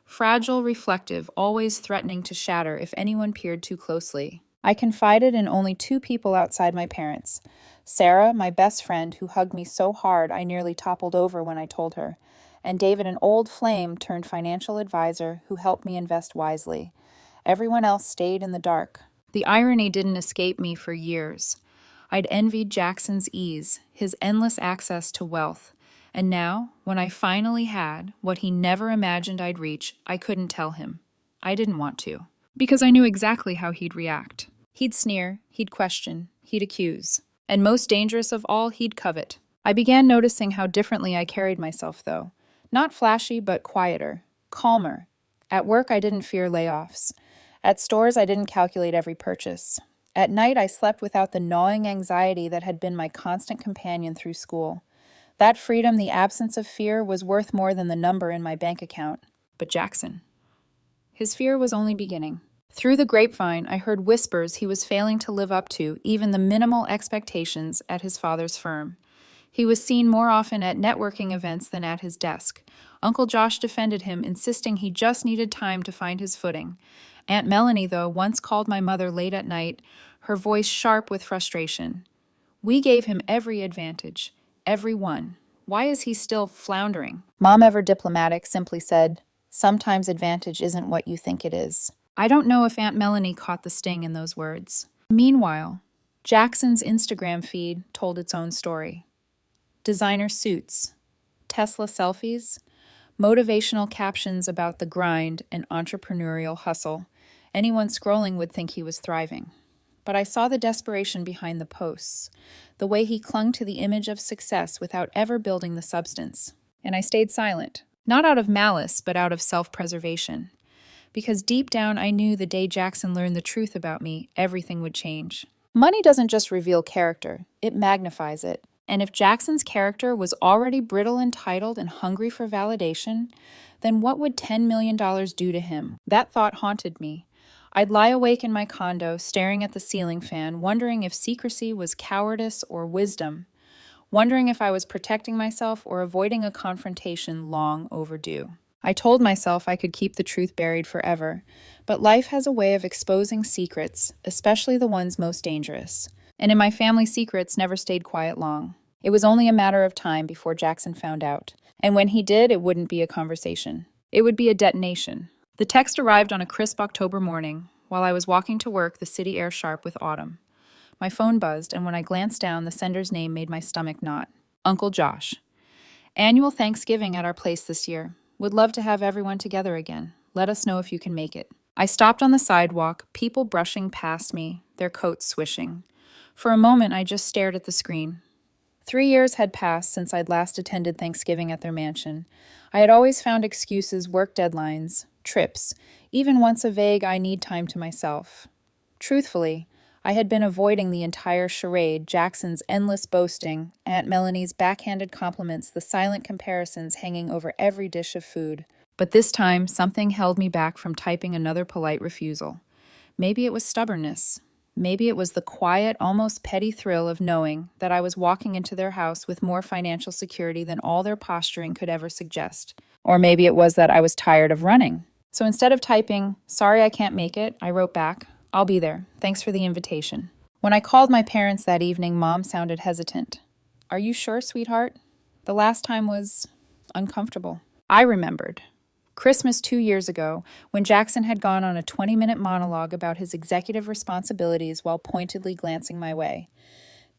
Fragile, reflective, always threatening to shatter if anyone peered too closely. I confided in only two people outside my parents. Sarah, my best friend, who hugged me so hard I nearly toppled over when I told her, and David, an old flame turned financial advisor who helped me invest wisely. Everyone else stayed in the dark. The irony didn't escape me for years. I'd envied Jackson's ease, his endless access to wealth. And now, when I finally had what he never imagined I'd reach, I couldn't tell him. I didn't want to. Because I knew exactly how he'd react. He'd sneer, he'd question, he'd accuse. And most dangerous of all, he'd covet. I began noticing how differently I carried myself, though. Not flashy, but quieter, calmer. At work, I didn't fear layoffs. At stores, I didn't calculate every purchase. At night, I slept without the gnawing anxiety that had been my constant companion through school. That freedom, the absence of fear, was worth more than the number in my bank account. But Jackson. His fear was only beginning. Through the grapevine, I heard whispers he was failing to live up to even the minimal expectations at his father's firm. He was seen more often at networking events than at his desk. Uncle Josh defended him, insisting he just needed time to find his footing. Aunt Melanie, though, once called my mother late at night, her voice sharp with frustration. We gave him every advantage, every one. Why is he still floundering? Mom, ever diplomatic, simply said, "Sometimes advantage isn't what you think it is." I don't know if Aunt Melanie caught the sting in those words. Meanwhile, Jackson's Instagram feed told its own story. Designer suits, Tesla selfies, motivational captions about the grind and entrepreneurial hustle. Anyone scrolling would think he was thriving. But I saw the desperation behind the posts, the way he clung to the image of success without ever building the substance. And I stayed silent, not out of malice, but out of self-preservation. Because deep down I knew the day Jackson learned the truth about me, everything would change. Money doesn't just reveal character, it magnifies it. And if Jackson's character was already brittle, entitled, and hungry for validation, then what would $10 million do to him? That thought haunted me. I'd lie awake in my condo, staring at the ceiling fan, wondering if secrecy was cowardice or wisdom, wondering if I was protecting myself or avoiding a confrontation long overdue. I told myself I could keep the truth buried forever, but life has a way of exposing secrets, especially the ones most dangerous. And in my family, secrets never stayed quiet long. It was only a matter of time before Jackson found out. And when he did, it wouldn't be a conversation. It would be a detonation. The text arrived on a crisp October morning, while I was walking to work, the city air sharp with autumn. My phone buzzed, and when I glanced down, the sender's name made my stomach knot. Uncle Josh. Annual Thanksgiving at our place this year. Would love to have everyone together again. Let us know if you can make it. I stopped on the sidewalk, people brushing past me, their coats swishing. For a moment, I just stared at the screen. 3 years had passed since I'd last attended Thanksgiving at their mansion. I had always found excuses, work deadlines, trips, even once a vague "I need time to myself." Truthfully, I had been avoiding the entire charade, Jackson's endless boasting, Aunt Melanie's backhanded compliments, the silent comparisons hanging over every dish of food. But this time, something held me back from typing another polite refusal. Maybe it was stubbornness. Maybe it was the quiet, almost petty thrill of knowing that I was walking into their house with more financial security than all their posturing could ever suggest. Or maybe it was that I was tired of running. So instead of typing, "Sorry I can't make it," I wrote back, "I'll be there. Thanks for the invitation." When I called my parents that evening, Mom sounded hesitant. "Are you sure, sweetheart? The last time was uncomfortable." I remembered. Christmas 2 years ago, when Jackson had gone on a 20-minute monologue about his executive responsibilities while pointedly glancing my way.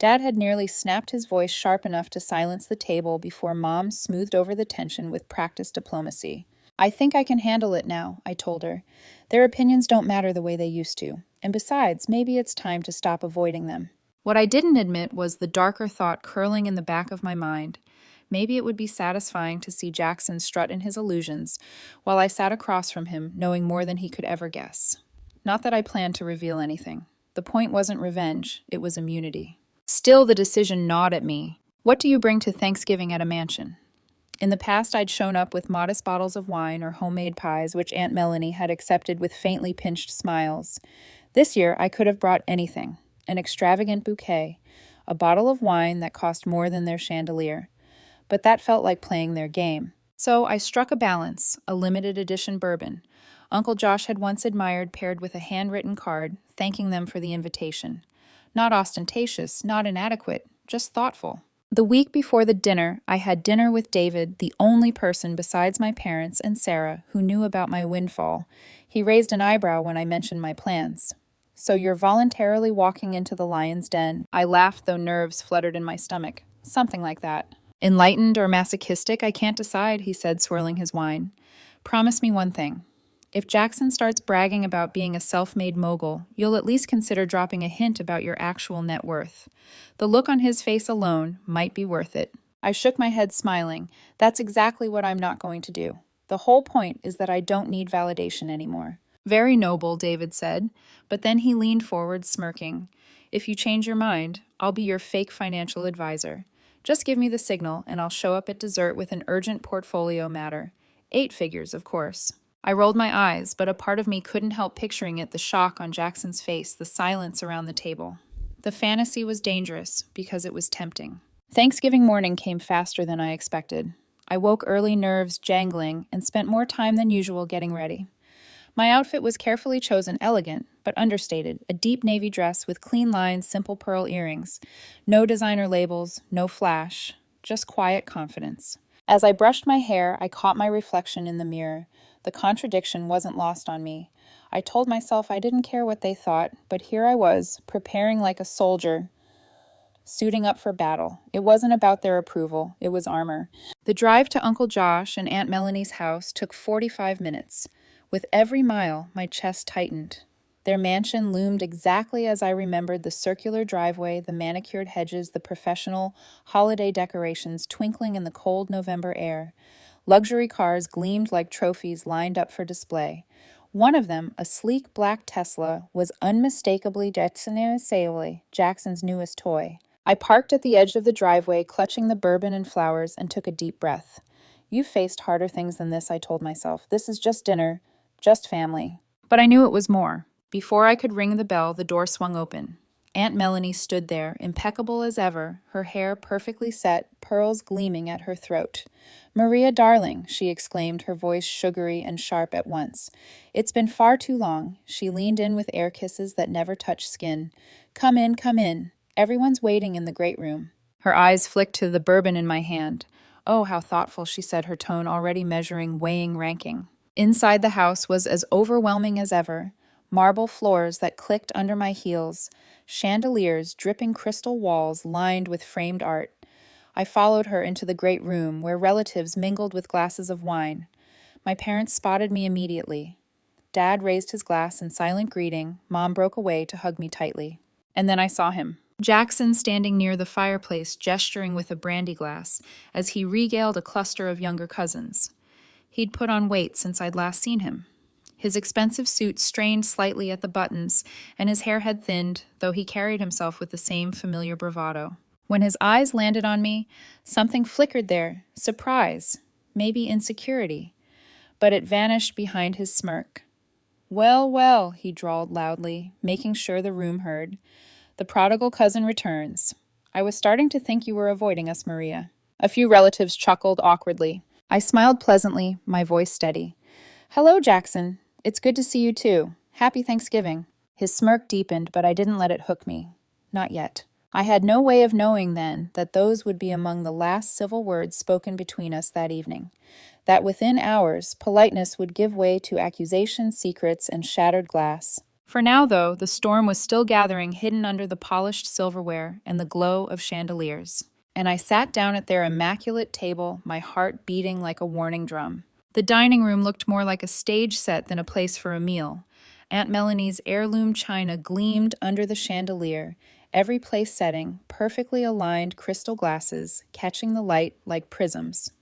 Dad had nearly snapped his voice sharp enough to silence the table before Mom smoothed over the tension with practiced diplomacy. "I think I can handle it now," I told her. "Their opinions don't matter the way they used to. And besides, maybe it's time to stop avoiding them." What I didn't admit was the darker thought curling in the back of my mind. Maybe it would be satisfying to see Jackson strut in his illusions, while I sat across from him, knowing more than he could ever guess. Not that I planned to reveal anything. The point wasn't revenge, it was immunity. Still, the decision gnawed at me. What do you bring to Thanksgiving at a mansion? In the past, I'd shown up with modest bottles of wine or homemade pies, which Aunt Melanie had accepted with faintly pinched smiles. This year, I could have brought anything: an extravagant bouquet, a bottle of wine that cost more than their chandelier. But that felt like playing their game. So I struck a balance, a limited edition bourbon. Uncle Josh had once admired, paired with a handwritten card, thanking them for the invitation. Not ostentatious, not inadequate, just thoughtful. The week before the dinner, I had dinner with David, the only person besides my parents and Sarah who knew about my windfall. He raised an eyebrow when I mentioned my plans. "So you're voluntarily walking into the lion's den?" I laughed, though nerves fluttered in my stomach. "Something like that." "Enlightened or masochistic, I can't decide," he said, swirling his wine. "Promise me one thing. If Jackson starts bragging about being a self-made mogul, you'll at least consider dropping a hint about your actual net worth. The look on his face alone might be worth it." I shook my head, smiling. "That's exactly what I'm not going to do. The whole point is that I don't need validation anymore." "Very noble," David said, but then he leaned forward, smirking. "If you change your mind, I'll be your fake financial advisor. Just give me the signal, and I'll show up at dessert with an urgent portfolio matter. 8 figures, of course." I rolled my eyes, but a part of me couldn't help picturing it, the shock on Jackson's face, the silence around the table. The fantasy was dangerous because it was tempting. Thanksgiving morning came faster than I expected. I woke early, nerves jangling, and spent more time than usual getting ready. My outfit was carefully chosen, elegant, but understated, a deep navy dress with clean lines, simple pearl earrings. No designer labels, no flash, just quiet confidence. As I brushed my hair, I caught my reflection in the mirror. The contradiction wasn't lost on me. I told myself I didn't care what they thought, but here I was, preparing like a soldier, suiting up for battle. It wasn't about their approval, it was armor. The drive to Uncle Josh and Aunt Melanie's house took 45 minutes. With every mile, my chest tightened. Their mansion loomed exactly as I remembered: the circular driveway, the manicured hedges, the professional holiday decorations twinkling in the cold November air. Luxury cars gleamed like trophies lined up for display. One of them, a sleek black Tesla, was unmistakably Jackson's newest toy. I parked at the edge of the driveway, clutching the bourbon and flowers, and took a deep breath. "You've faced harder things than this," I told myself. "This is just dinner, just family." But I knew it was more. Before I could ring the bell, the door swung open. Aunt Melanie stood there, impeccable as ever, her hair perfectly set, pearls gleaming at her throat. "Maria, darling," she exclaimed, her voice sugary and sharp at once. "It's been far too long." She leaned in with air kisses that never touched skin. "Come in, come in. Everyone's waiting in the great room." Her eyes flicked to the bourbon in my hand. "Oh, how thoughtful," she said, her tone already measuring, weighing, ranking. Inside the house was as overwhelming as ever. Marble floors that clicked under my heels, chandeliers, dripping crystal walls lined with framed art. I followed her into the great room, where relatives mingled with glasses of wine. My parents spotted me immediately. Dad raised his glass in silent greeting. Mom broke away to hug me tightly. And then I saw him. Jackson standing near the fireplace, gesturing with a brandy glass, as he regaled a cluster of younger cousins. He'd put on weight since I'd last seen him. His expensive suit strained slightly at the buttons, and his hair had thinned, though he carried himself with the same familiar bravado. When his eyes landed on me, something flickered there: surprise, maybe insecurity. But it vanished behind his smirk. "Well, well," he drawled loudly, making sure the room heard. "The prodigal cousin returns. I was starting to think you were avoiding us, Maria." A few relatives chuckled awkwardly. I smiled pleasantly, my voice steady. "Hello, Jackson. It's good to see you too. Happy Thanksgiving." His smirk deepened, but I didn't let it hook me. Not yet. I had no way of knowing then that those would be among the last civil words spoken between us that evening. That within hours, politeness would give way to accusations, secrets, and shattered glass. For now, though, the storm was still gathering, hidden under the polished silverware and the glow of chandeliers. And I sat down at their immaculate table, my heart beating like a warning drum. The dining room looked more like a stage set than a place for a meal. Aunt Melanie's heirloom china gleamed under the chandelier, every place setting, perfectly aligned crystal glasses, catching the light like prisms.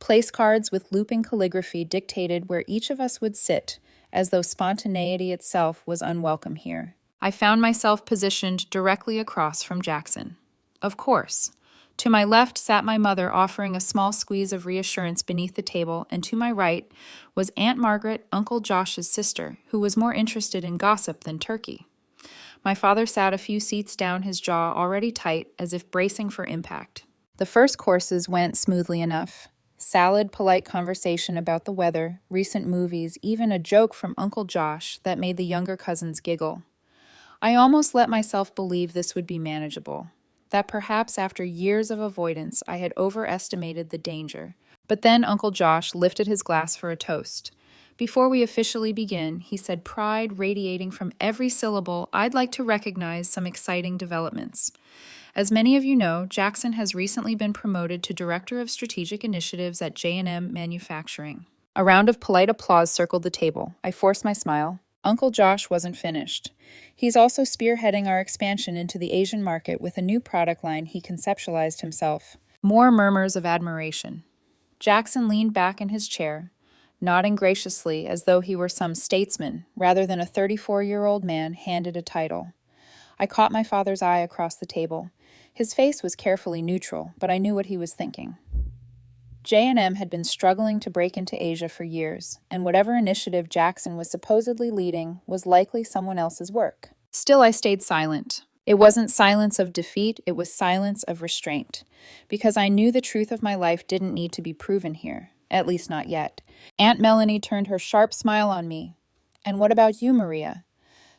Place cards with looping calligraphy dictated where each of us would sit, as though spontaneity itself was unwelcome here. I found myself positioned directly across from Jackson. Of course. To my left sat my mother offering a small squeeze of reassurance beneath the table, and to my right was Aunt Margaret, Uncle Josh's sister, who was more interested in gossip than turkey. My father sat a few seats down, his jaw already tight, as if bracing for impact. The first courses went smoothly enough. Salad, polite conversation about the weather, recent movies, even a joke from Uncle Josh that made the younger cousins giggle. I almost let myself believe this would be manageable, that perhaps after years of avoidance I had overestimated the danger. But then Uncle Josh lifted his glass for a toast. Before we officially begin, he said, pride radiating from every syllable, I'd like to recognize some exciting developments. As many of you know, Jackson has recently been promoted to Director of Strategic Initiatives at J&M Manufacturing. A round of polite applause circled the table. I forced my smile. Uncle Josh wasn't finished. He's also spearheading our expansion into the Asian market with a new product line he conceptualized himself. More murmurs of admiration. Jackson leaned back in his chair, nodding graciously as though he were some statesman rather than a 34-year-old man handed a title. I caught my father's eye across the table. His face was carefully neutral, but I knew what he was thinking. J&M had been struggling to break into Asia for years, and whatever initiative Jackson was supposedly leading was likely someone else's work. Still, I stayed silent. It wasn't silence of defeat, it was silence of restraint, because I knew the truth of my life didn't need to be proven here, at least not yet. Aunt Melanie turned her sharp smile on me. And what about you, Maria?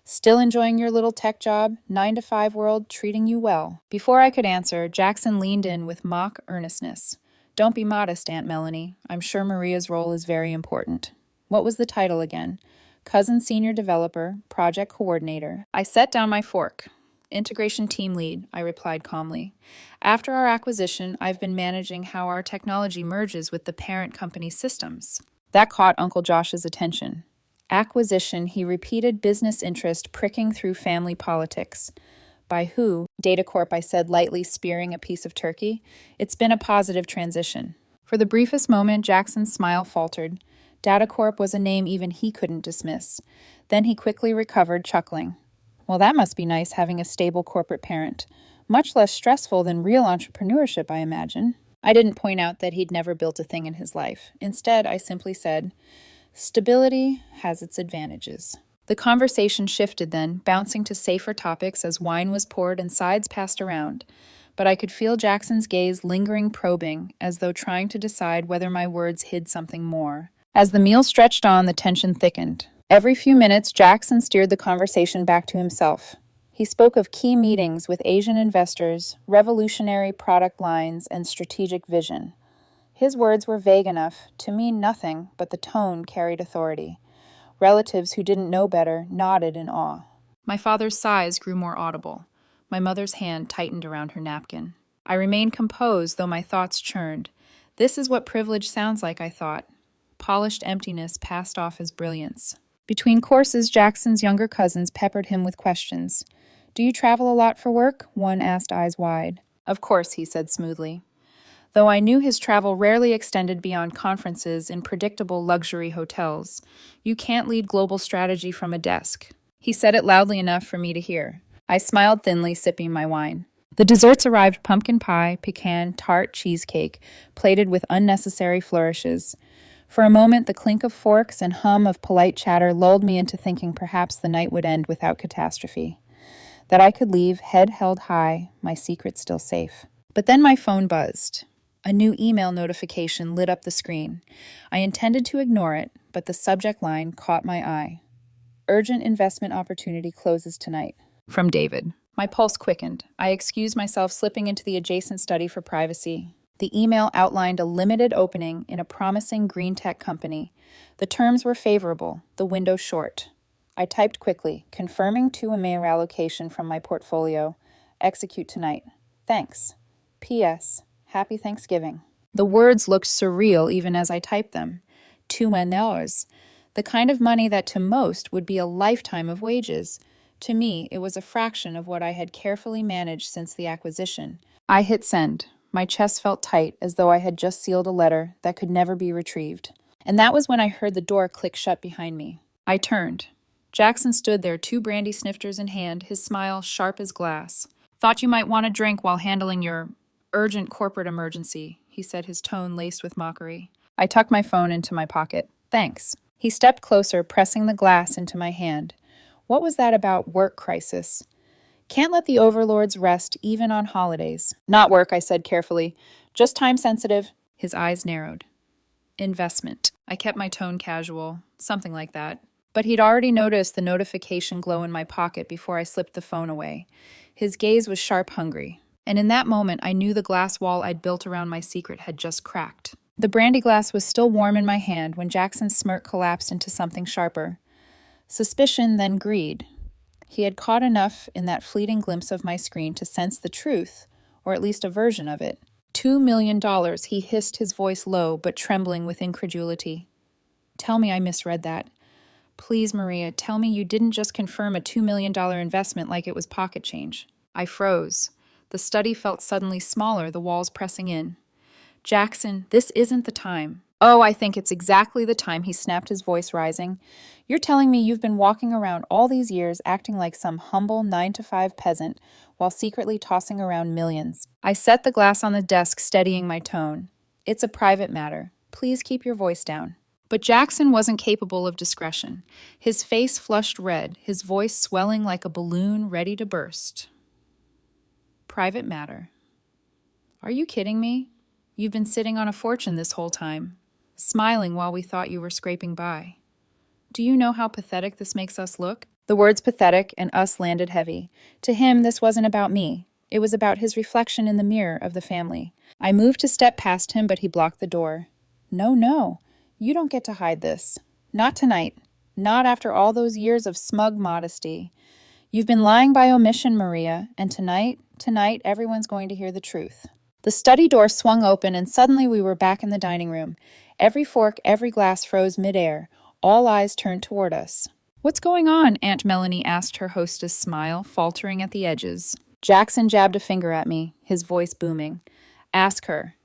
Still enjoying your little tech job, 9-to-5 world treating you well? Before I could answer, Jackson leaned in with mock earnestness. Don't be modest, Aunt Melanie. I'm sure Maria's role is very important. What was the title again? Cousin Senior Developer, Project Coordinator. I set down my fork. Integration Team Lead, I replied calmly. After our acquisition, I've been managing how our technology merges with the parent company's systems. That caught Uncle Josh's attention. Acquisition, he repeated, business interest pricking through family politics. By who? Datacorp, I said, lightly spearing a piece of turkey. It's been a positive transition. For the briefest moment, Jackson's smile faltered. Datacorp was a name even he couldn't dismiss. Then he quickly recovered, chuckling. Well, that must be nice having a stable corporate parent. Much less stressful than real entrepreneurship, I imagine. I didn't point out that he'd never built a thing in his life. Instead, I simply said, stability has its advantages. The conversation shifted then, bouncing to safer topics as wine was poured and sides passed around. But I could feel Jackson's gaze lingering, probing, as though trying to decide whether my words hid something more. As the meal stretched on, the tension thickened. Every few minutes, Jackson steered the conversation back to himself. He spoke of key meetings with Asian investors, revolutionary product lines, and strategic vision. His words were vague enough to mean nothing, but the tone carried authority. Relatives who didn't know better nodded in awe. My father's sighs grew more audible. My mother's hand tightened around her napkin. I remained composed, though my thoughts churned. This is what privilege sounds like, I thought. Polished emptiness passed off as brilliance. Between courses, Jackson's younger cousins peppered him with questions. Do you travel a lot for work? One asked, eyes wide. Of course, he said smoothly. Though I knew his travel rarely extended beyond conferences in predictable luxury hotels. You can't lead global strategy from a desk. He said it loudly enough for me to hear. I smiled thinly, sipping my wine. The desserts arrived: pumpkin pie, pecan, tart, cheesecake, plated with unnecessary flourishes. For a moment, the clink of forks and hum of polite chatter lulled me into thinking perhaps the night would end without catastrophe. That I could leave, head held high, my secret still safe. But then my phone buzzed. A new email notification lit up the screen. I intended to ignore it, but the subject line caught my eye. Urgent investment opportunity closes tonight. From David. My pulse quickened. I excused myself, slipping into the adjacent study for privacy. The email outlined a limited opening in a promising green tech company. The terms were favorable, the window short. I typed quickly, confirming to a mayor allocation from my portfolio. Execute tonight. Thanks. P.S. Happy Thanksgiving. The words looked surreal even as I typed them. $2 the kind of money that to most would be a lifetime of wages. To me, it was a fraction of what I had carefully managed since the acquisition. I hit send. My chest felt tight, as though I had just sealed a letter that could never be retrieved. And that was when I heard the door click shut behind me. I turned. Jackson stood there, 2 brandy snifters in hand, his smile sharp as glass. Thought you might want a drink while handling your urgent corporate emergency, he said, his tone laced with mockery. I tucked my phone into my pocket. Thanks. He stepped closer, pressing the glass into my hand. What was that about work crisis? Can't let the overlords rest even on holidays. Not work, I said carefully. Just time sensitive. His eyes narrowed. Investment. I kept my tone casual, something like that. But he'd already noticed the notification glow in my pocket before I slipped the phone away. His gaze was sharp hungry. And in that moment, I knew the glass wall I'd built around my secret had just cracked. The brandy glass was still warm in my hand when Jackson's smirk collapsed into something sharper. Suspicion, then greed. He had caught enough in that fleeting glimpse of my screen to sense the truth, or at least a version of it. $2 million, he hissed, his voice low but trembling with incredulity. Tell me I misread that. Please, Maria, tell me you didn't just confirm a $2 million investment like it was pocket change. I froze. The study felt suddenly smaller, the walls pressing in. Jackson, this isn't the time. Oh, I think it's exactly the time, he snapped, his voice rising. You're telling me you've been walking around all these years acting like some humble 9-to-5 peasant while secretly tossing around millions. I set the glass on the desk, steadying my tone. It's a private matter. Please keep your voice down. But Jackson wasn't capable of discretion. His face flushed red, his voice swelling like a balloon ready to burst. Private matter. Are you kidding me? You've been sitting on a fortune this whole time, smiling while we thought you were scraping by. Do you know how pathetic this makes us look? The words pathetic and us landed heavy. To him, this wasn't about me. It was about his reflection in the mirror of the family. I moved to step past him, but he blocked the door. No. You don't get to hide this. Not tonight. Not after all those years of smug modesty. You've been lying by omission, Maria, and tonight, everyone's going to hear the truth. The study door swung open, and suddenly we were back in the dining room. Every fork, every glass froze midair. All eyes turned toward us. What's going on? Aunt Melanie asked, her hostess' smile faltering at the edges. Jackson jabbed a finger at me, his voice booming. Ask her.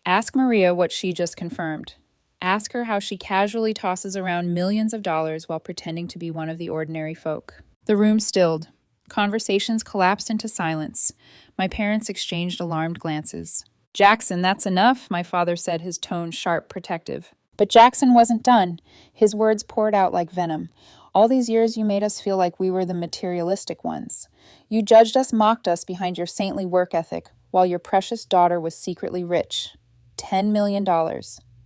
Ask Maria what she just confirmed. Ask her how she casually tosses around millions of dollars while pretending to be one of the ordinary folk. The room stilled. Conversations collapsed into silence. My parents exchanged alarmed glances. Jackson, that's enough, my father said, his tone sharp, protective. But Jackson wasn't done. His words poured out like venom. All these years you made us feel like we were the materialistic ones. You judged us, mocked us behind your saintly work ethic, while your precious daughter was secretly rich. $10 million.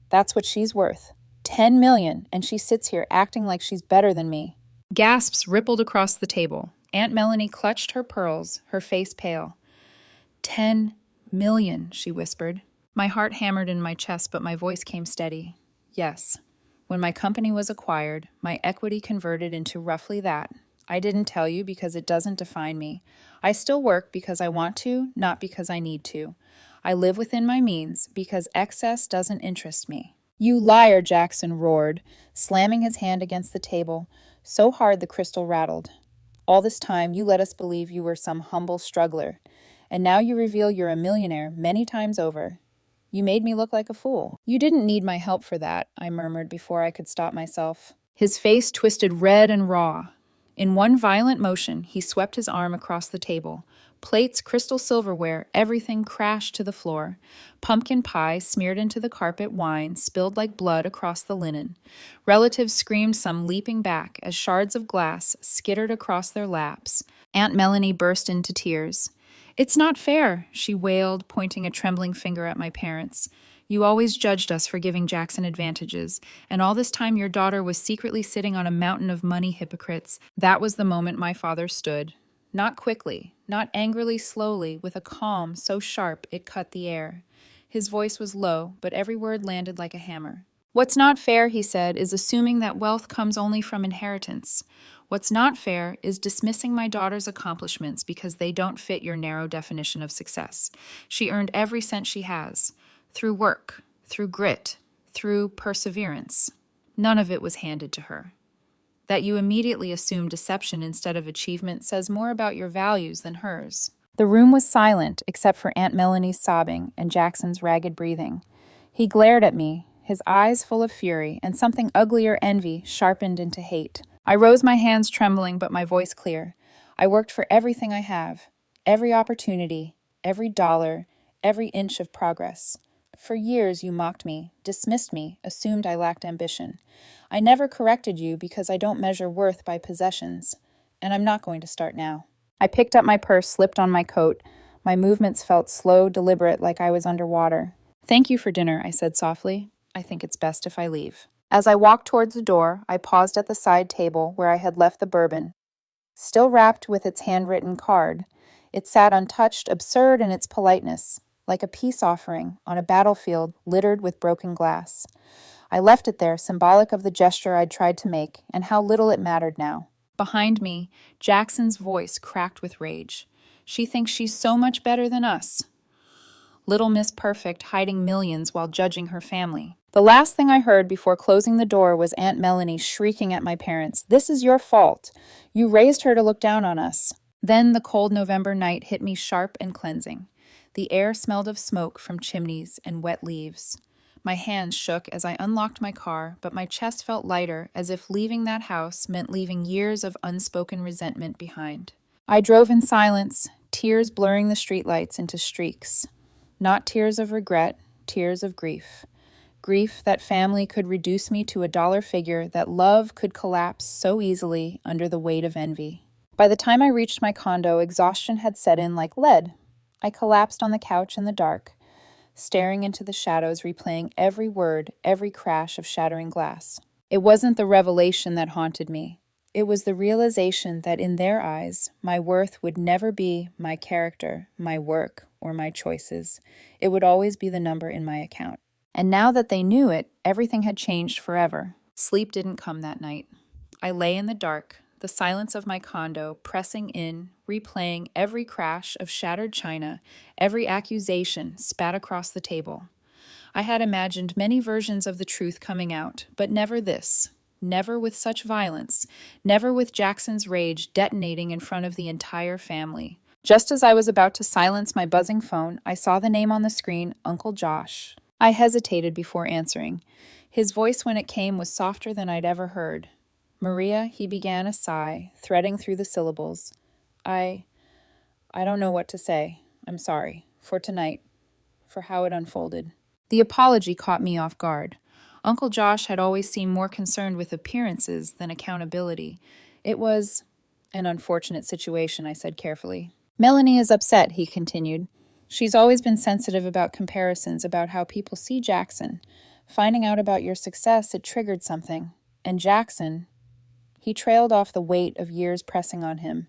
That's what she's worth. $10 million, and she sits here acting like she's better than me. Gasps rippled across the table. Aunt Melanie clutched her pearls, her face pale. 10 million, she whispered. My heart hammered in my chest, but my voice came steady. Yes. When my company was acquired, my equity converted into roughly that. I didn't tell you because it doesn't define me. I still work because I want to, not because I need to. I live within my means because excess doesn't interest me. You liar, Jackson roared, slamming his hand against the table, so hard the crystal rattled. All this time, you let us believe you were some humble struggler, and now you reveal you're a millionaire many times over. You made me look like a fool. You didn't need my help for that, I murmured before I could stop myself. His face twisted red and raw. In one violent motion, he swept his arm across the table. Plates, crystal silverware, everything crashed to the floor. Pumpkin pie smeared into the carpet, wine spilled like blood across the linen. Relatives screamed, some leaping back, as shards of glass skittered across their laps. Aunt Melanie burst into tears. It's not fair, she wailed, pointing a trembling finger at my parents. You always judged us for giving Jackson advantages, and all this time your daughter was secretly sitting on a mountain of money hypocrites. That was the moment my father stood. Not quickly, not angrily, slowly, with a calm so sharp it cut the air. His voice was low, but every word landed like a hammer. What's not fair, he said, is assuming that wealth comes only from inheritance. What's not fair is dismissing my daughter's accomplishments because they don't fit your narrow definition of success. She earned every cent she has, through work, through grit, through perseverance. None of it was handed to her. That you immediately assume deception instead of achievement says more about your values than hers. The room was silent, except for Aunt Melanie's sobbing and Jackson's ragged breathing. He glared at me, his eyes full of fury, and something uglier, envy, sharpened into hate. I rose, my hands trembling, but my voice clear. I worked for everything I have, every opportunity, every dollar, every inch of progress. For years you mocked me, dismissed me, assumed I lacked ambition. I never corrected you because I don't measure worth by possessions, and I'm not going to start now. I picked up my purse, slipped on my coat. My movements felt slow, deliberate, like I was underwater. "Thank you for dinner," I said softly. "I think it's best if I leave." As I walked towards the door, I paused at the side table where I had left the bourbon. Still wrapped with its handwritten card, it sat untouched, absurd in its politeness, like a peace offering on a battlefield littered with broken glass. I left it there, symbolic of the gesture I'd tried to make, and how little it mattered now. Behind me, Jackson's voice cracked with rage. "She thinks she's so much better than us. Little Miss Perfect hiding millions while judging her family." The last thing I heard before closing the door was Aunt Melanie shrieking at my parents, "This is your fault. You raised her to look down on us." Then the cold November night hit me sharp and cleansing. The air smelled of smoke from chimneys and wet leaves. My hands shook as I unlocked my car, but my chest felt lighter, as if leaving that house meant leaving years of unspoken resentment behind. I drove in silence, tears blurring the streetlights into streaks. Not tears of regret, tears of grief. Grief that family could reduce me to a dollar figure, that love could collapse so easily under the weight of envy. By the time I reached my condo, exhaustion had set in like lead. I collapsed on the couch in the dark, staring into the shadows, replaying every word, every crash of shattering glass. It wasn't the revelation that haunted me. It was the realization that in their eyes, my worth would never be my character, my work, or my choices. It would always be the number in my account. And now that they knew it, everything had changed forever. Sleep didn't come that night. I lay in the dark, the silence of my condo pressing in, replaying every crash of shattered china, every accusation spat across the table. I had imagined many versions of the truth coming out, but never this. Never with such violence. Never with Jackson's rage detonating in front of the entire family. Just as I was about to silence my buzzing phone, I saw the name on the screen, Uncle Josh. I hesitated before answering. His voice when it came was softer than I'd ever heard. "Maria," he began, a sigh, threading through the syllables. I don't know what to say. I'm sorry. For tonight. For how it unfolded." The apology caught me off guard. Uncle Josh had always seemed more concerned with appearances than accountability. "It was an unfortunate situation," I said carefully. "Melanie is upset," he continued. "She's always been sensitive about comparisons, about how people see Jackson. Finding out about your success, it triggered something. And Jackson," he trailed off, the weight of years pressing on him,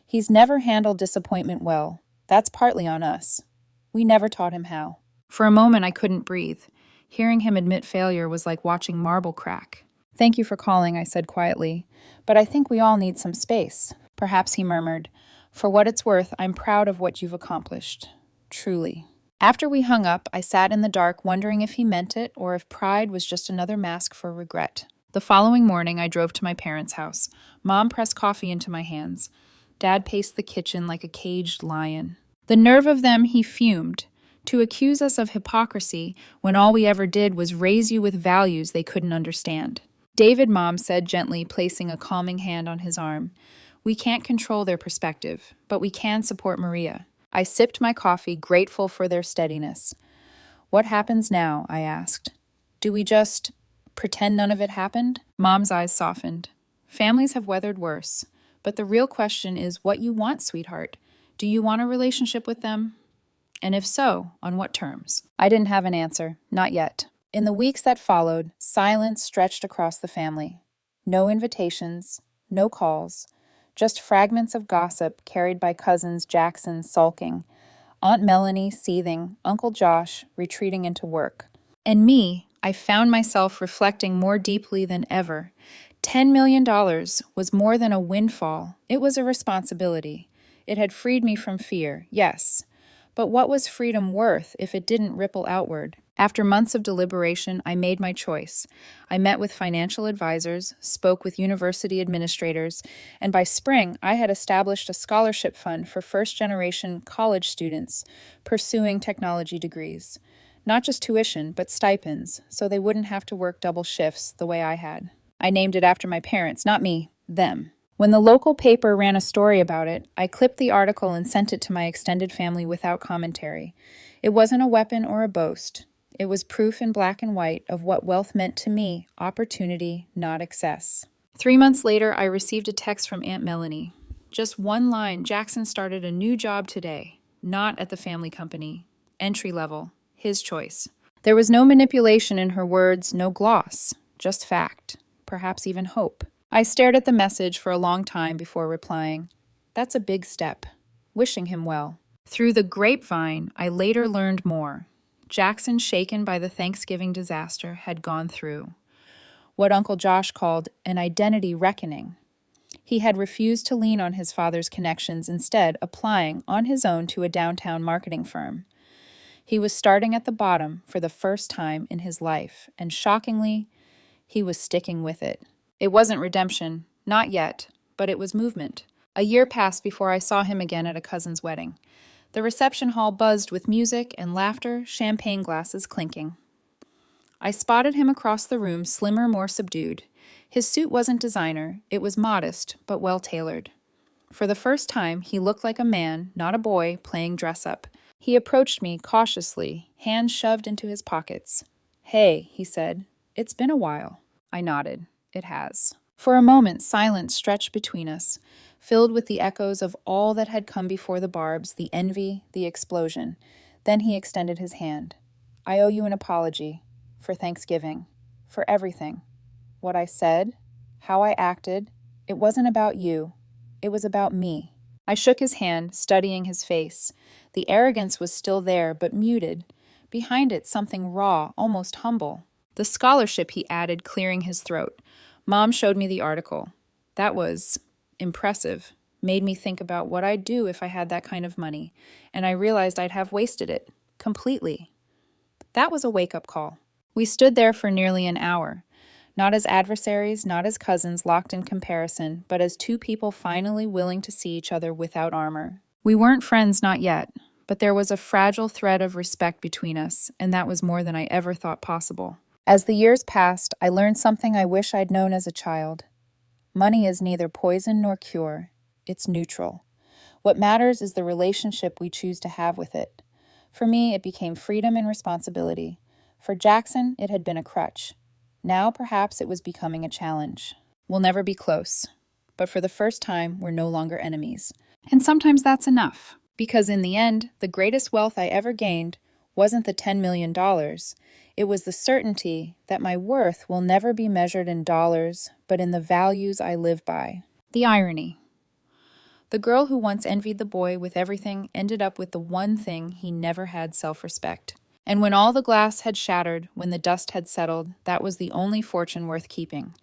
"he's never handled disappointment well. That's partly on us. We never taught him how." For a moment, I couldn't breathe. Hearing him admit failure was like watching marble crack. "Thank you for calling," I said quietly. "But I think we all need some space." Perhaps he murmured, "For what it's worth, I'm proud of what you've accomplished. Truly." After we hung up, I sat in the dark wondering if he meant it or if pride was just another mask for regret. The following morning, I drove to my parents' house. Mom pressed coffee into my hands. Dad paced the kitchen like a caged lion. "The nerve of them," he fumed. "To accuse us of hypocrisy when all we ever did was raise you with values they couldn't understand." "David," Mom said gently, placing a calming hand on his arm. "We can't control their perspective, but we can support Maria." I sipped my coffee, grateful for their steadiness. "What happens now?" I asked. "Do we just pretend none of it happened?" Mom's eyes softened. "Families have weathered worse. But the real question is what you want, sweetheart. Do you want a relationship with them? And if so, on what terms?" I didn't have an answer, not yet. In the weeks that followed, silence stretched across the family. No invitations, no calls, just fragments of gossip carried by cousins Jackson sulking, Aunt Melanie seething, Uncle Josh retreating into work. And me, I found myself reflecting more deeply than ever. $10 million was more than a windfall. It was a responsibility. It had freed me from fear, yes. But what was freedom worth if it didn't ripple outward? After months of deliberation, I made my choice. I met with financial advisors, spoke with university administrators, and by spring, I had established a scholarship fund for first-generation college students pursuing technology degrees. Not just tuition, but stipends, so they wouldn't have to work double shifts the way I had. I named it after my parents, not me, them. When the local paper ran a story about it, I clipped the article and sent it to my extended family without commentary. It wasn't a weapon or a boast. It was proof in black and white of what wealth meant to me, opportunity, not excess. 3 months later, I received a text from Aunt Melanie. Just one line, Jackson started a new job today, not at the family company. Entry level, his choice. There was no manipulation in her words, no gloss, just fact, perhaps even hope. I stared at the message for a long time before replying. That's a big step. Wishing him well. Through the grapevine, I later learned more. Jackson, shaken by the Thanksgiving disaster, had gone through what Uncle Josh called an identity reckoning. He had refused to lean on his father's connections, instead applying on his own to a downtown marketing firm. He was starting at the bottom for the first time in his life, and shockingly, he was sticking with it. It wasn't redemption, not yet, but it was movement. A year passed before I saw him again at a cousin's wedding. The reception hall buzzed with music and laughter, champagne glasses clinking. I spotted him across the room, slimmer, more subdued. His suit wasn't designer, it was modest, but well-tailored. For the first time, he looked like a man, not a boy, playing dress-up. He approached me cautiously, hands shoved into his pockets. "Hey," he said, "it's been a while." I nodded. It has. For a moment, silence stretched between us, filled with the echoes of all that had come before the barbs, the envy, the explosion. Then he extended his hand. "I owe you an apology. For Thanksgiving. For everything. What I said, how I acted, it wasn't about you. It was about me." I shook his hand, studying his face. The arrogance was still there, but muted. Behind it, something raw, almost humble. "The scholarship," he added, clearing his throat. "Mom showed me the article. That was impressive. Made me think about what I'd do if I had that kind of money, and I realized I'd have wasted it. Completely." That was a wake-up call. We stood there for nearly an hour. Not as adversaries, not as cousins locked in comparison, but as two people finally willing to see each other without armor. We weren't friends, not yet, but there was a fragile thread of respect between us, and that was more than I ever thought possible. As the years passed, I learned something I wish I'd known as a child. Money is neither poison nor cure. It's neutral. What matters is the relationship we choose to have with it. For me, it became freedom and responsibility. For Jackson, it had been a crutch. Now, perhaps it was becoming a challenge. We'll never be close, but for the first time, we're no longer enemies. And sometimes that's enough, because in the end, the greatest wealth I ever gained wasn't the $10 million. It was the certainty that my worth will never be measured in dollars, but in the values I live by. The irony. The girl who once envied the boy with everything ended up with the one thing he never had: self-respect. And when all the glass had shattered, when the dust had settled, that was the only fortune worth keeping.